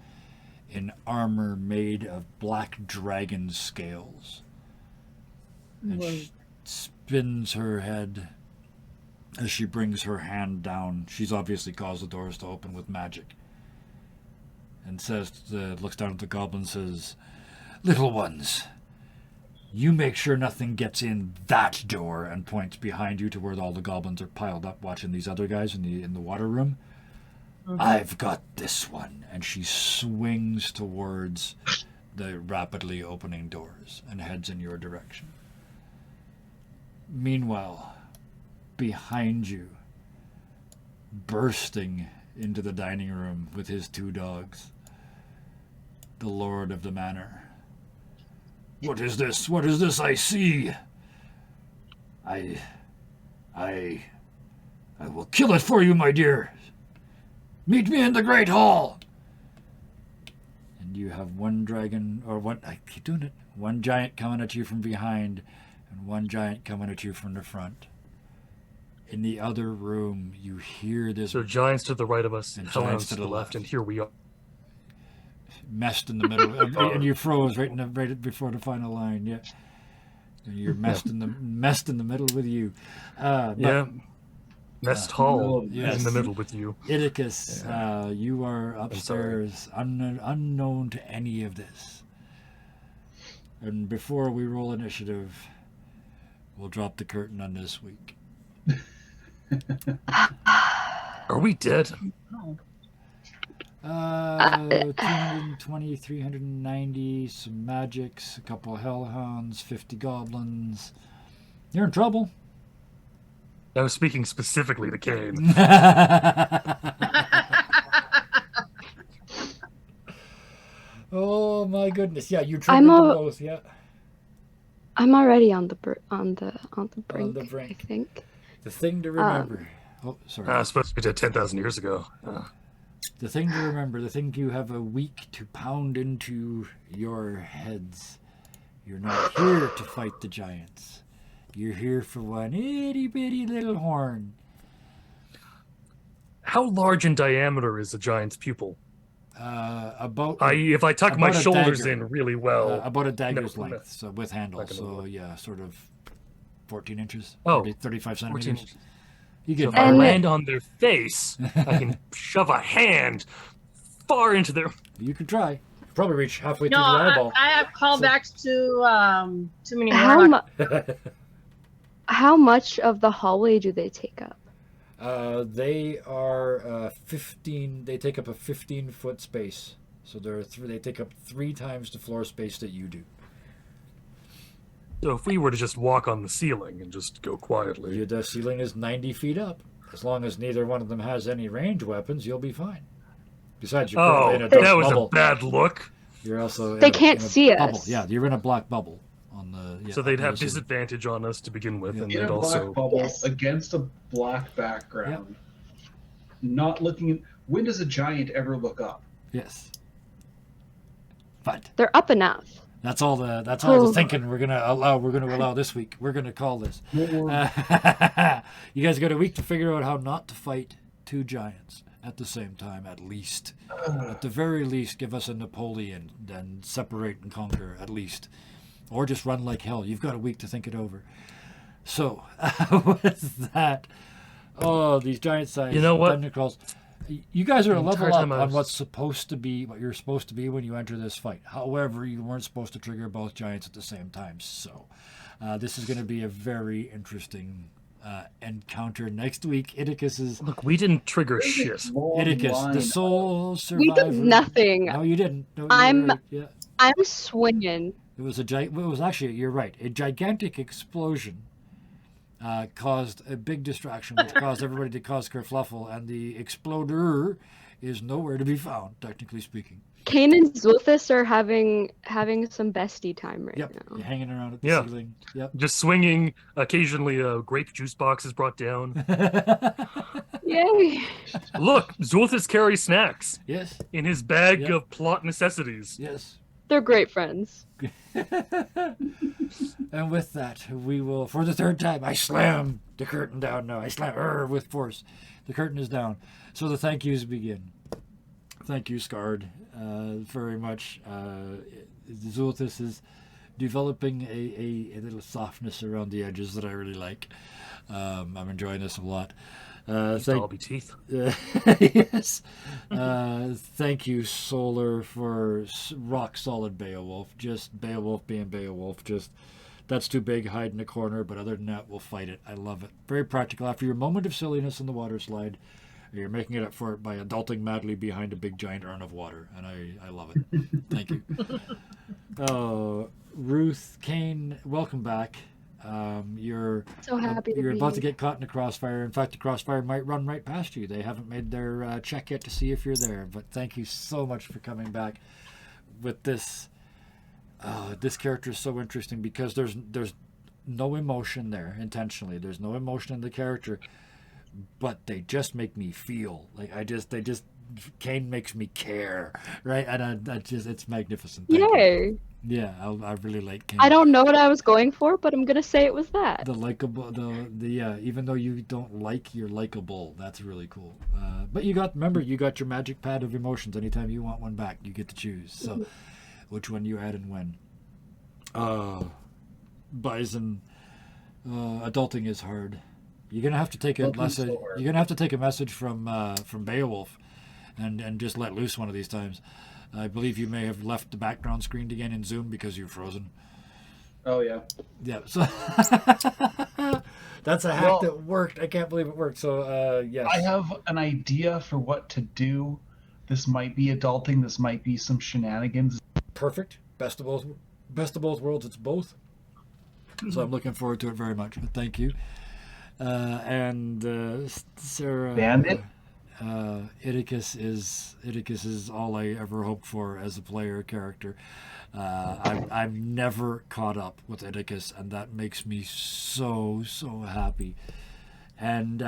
in armor made of black dragon scales. And she spins her head as she brings her hand down. She's obviously caused the doors to open with magic. And looks down at the goblin and says, "Little ones, you make sure nothing gets in that door," and points behind you to where all the goblins are piled up watching these other guys in the water room. "I've got this one." And she swings towards the rapidly opening doors and heads in your direction. Meanwhile, behind you, bursting into the dining room with his 2 dogs. The lord of the manor. What is this? What is this I see? I will kill it for you, my dear. Meet me in the great hall. And you have one dragon, or one, I keep doing it, one giant coming at you from behind and one giant coming at you from the front. In the other room, you hear this So giants to the right of us, And hellhounds giants to the left, and here we are. messed in the middle, and you froze right before the final line. Yeah, and you're messed in the middle with you. But Yeah. Nest Hall yes. is in the middle with you. Idicus, you are upstairs, unknown to any of this. And before we roll initiative, we'll drop the curtain on this week. Are we dead? 220, 390, some magics, a couple of hellhounds, 50 goblins. You're in trouble. I was speaking specifically to Kane. Oh my goodness! Yeah, you I'm triggered them a- both. Yeah, I'm already on the brink. the brink. I think. the thing to remember. Oh, sorry. I was supposed to be dead 10,000 years ago. The thing to remember. The thing you have a week to pound into your heads. You're not here to fight the giants. You're here for one itty bitty little horn. How large in diameter is a giant's pupil? About If I tuck my About a shoulders dagger. in really well. about a dagger's no. length, so with handle. Not gonna So work. yeah, sort of 14 inches. Oh, 35 14 centimeters. inches. You So get if I And- land on their face, I can shove a hand far into their. You could try. Probably reach halfway No, through the I, eyeball. I have callbacks to too many How warlock. how much of the hallway do they take up? They are 15. They take up a 15-foot space. So they take up 3 times the floor space that you do. So if we were to just walk on the ceiling and just go quietly. The ceiling is 90 feet up. As long as neither one of them has any range weapons, you'll be fine. Besides, you're Oh, currently in a dark that was bubble. a bad look. You're also They in can't in a see bubble. us. Yeah, you're in a black bubble on the. Yeah, So they'd on have the ceiling. disadvantage on us to begin with, Yeah. and In they'd a black also. bubble Yes. against a black background. Not looking. When does a giant ever look up? Yes. But They're up enough. that's all I was Oh. thinking we're gonna allow this week. We're gonna call this. You guys got a week to figure out how not to fight 2 giants at the same time, at least. At the very least, give us a Napoleon, then separate and conquer, at least. Or just run like hell. You've got a week to think it over. So, with that, these giant size You know what? dungeon crawls. You guys are a The entire level up time I on was- what's supposed to be, what you're supposed to be when you enter this fight. However, you weren't supposed to trigger both giants at the same time. So, this is going to be a very interesting encounter next week. Idicus is Look, we didn't trigger shit. Idicus, the sole We survivor. did nothing. No, you didn't. No, you I'm- were right. Yeah. I'm swinging. It was it was actually, you're right, a gigantic explosion caused a big distraction, which caused everybody to cause kerfluffle, and the exploder is nowhere to be found, technically speaking. Kane and Zulthus are having some bestie time right Yep, now. you're hanging around at the Yeah. ceiling. Yep. Just swinging. Occasionally, a grape juice box is brought down. Yay! Look, Zulthus carries snacks Yes, in his bag Yep. of plot necessities. yes. They're great friends. And with that, we will, for the 3rd time, I slam the curtain down now. I slam with force. The curtain is down. So the thank yous begin. Thank you, Scarred, very much. Zulthus is developing a little softness around the edges that I really like. I'm enjoying this a lot. Dolby teeth. Yes. Thank you, Solar, for rock solid Beowulf. Just Beowulf being Beowulf. Just that's too big, hide in a corner. But other than that, we'll fight it. I love it. Very practical. After your moment of silliness in the water slide, you're making it up for it by adulting madly behind a big giant urn of water, and I love it. Thank you. Ruth, Kane, welcome back. You're So happy to you're be about to here. get caught in a crossfire. In fact, the crossfire might run right past you. They haven't made their check yet to see if you're there. But thank you so much for coming back with this. This character is so interesting because there's no emotion there intentionally. There's no emotion in the character, but they just make me feel like Kane makes me care, right? And I just it's magnificent. Thank you. Yay! Yeah, I really like Kane. I don't know what I was going for, but I'm gonna say it was that. The likable, the yeah. Even though you don't like, you're likable. That's really cool. But you got your magic pad of emotions. Anytime you want one back, you get to choose. So, which one you add and when? Bison. Adulting is hard. You're gonna have to take a Adulting's message. so hard. You're gonna have to take a message from Beowulf, and just let loose one of these times. I believe you may have left the background screened again in Zoom because you're frozen. Oh yeah. Yeah, so that's a hack Well- that worked. I can't believe it worked. So yes, I have an idea for what to do. This might be adulting. This might be some shenanigans. perfect. Best of both worlds. It's both. So I'm looking forward to it very much. But thank you. And Sarah. Bandit? Idicus is all I ever hoped for as a player character. I'm never caught up with Idicus, and that makes me so happy. And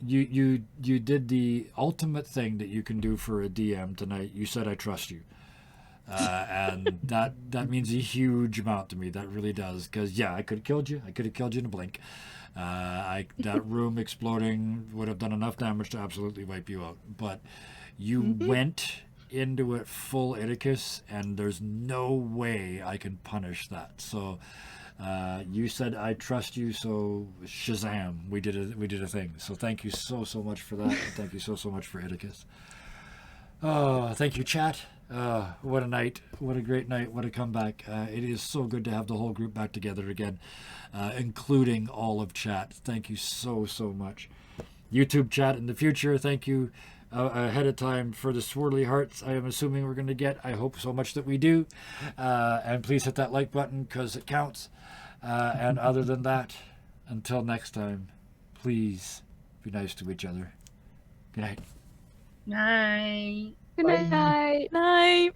you did the ultimate thing that you can do for a DM tonight. You said I trust you. And that means a huge amount to me. That really does. Because yeah, I could have killed you. I could have killed you in a blink. That room exploding would have done enough damage to absolutely wipe you out. But you went into it full Idicus, and there's no way I can punish that. So you said I trust you, so Shazam, we did a thing. So thank you so much for that, and thank you so much for Idicus. Oh, thank you, chat. What a night. What a great night. What a comeback. It is so good to have the whole group back together again, including all of chat. Thank you so much. YouTube chat in the future, thank you ahead of time for the swirly hearts I am assuming we're going to get. I hope so much that we do. And please hit that like button because it counts. And other than that, until next time, please be nice to each other. Good night. Night. Good Bye. night. Night.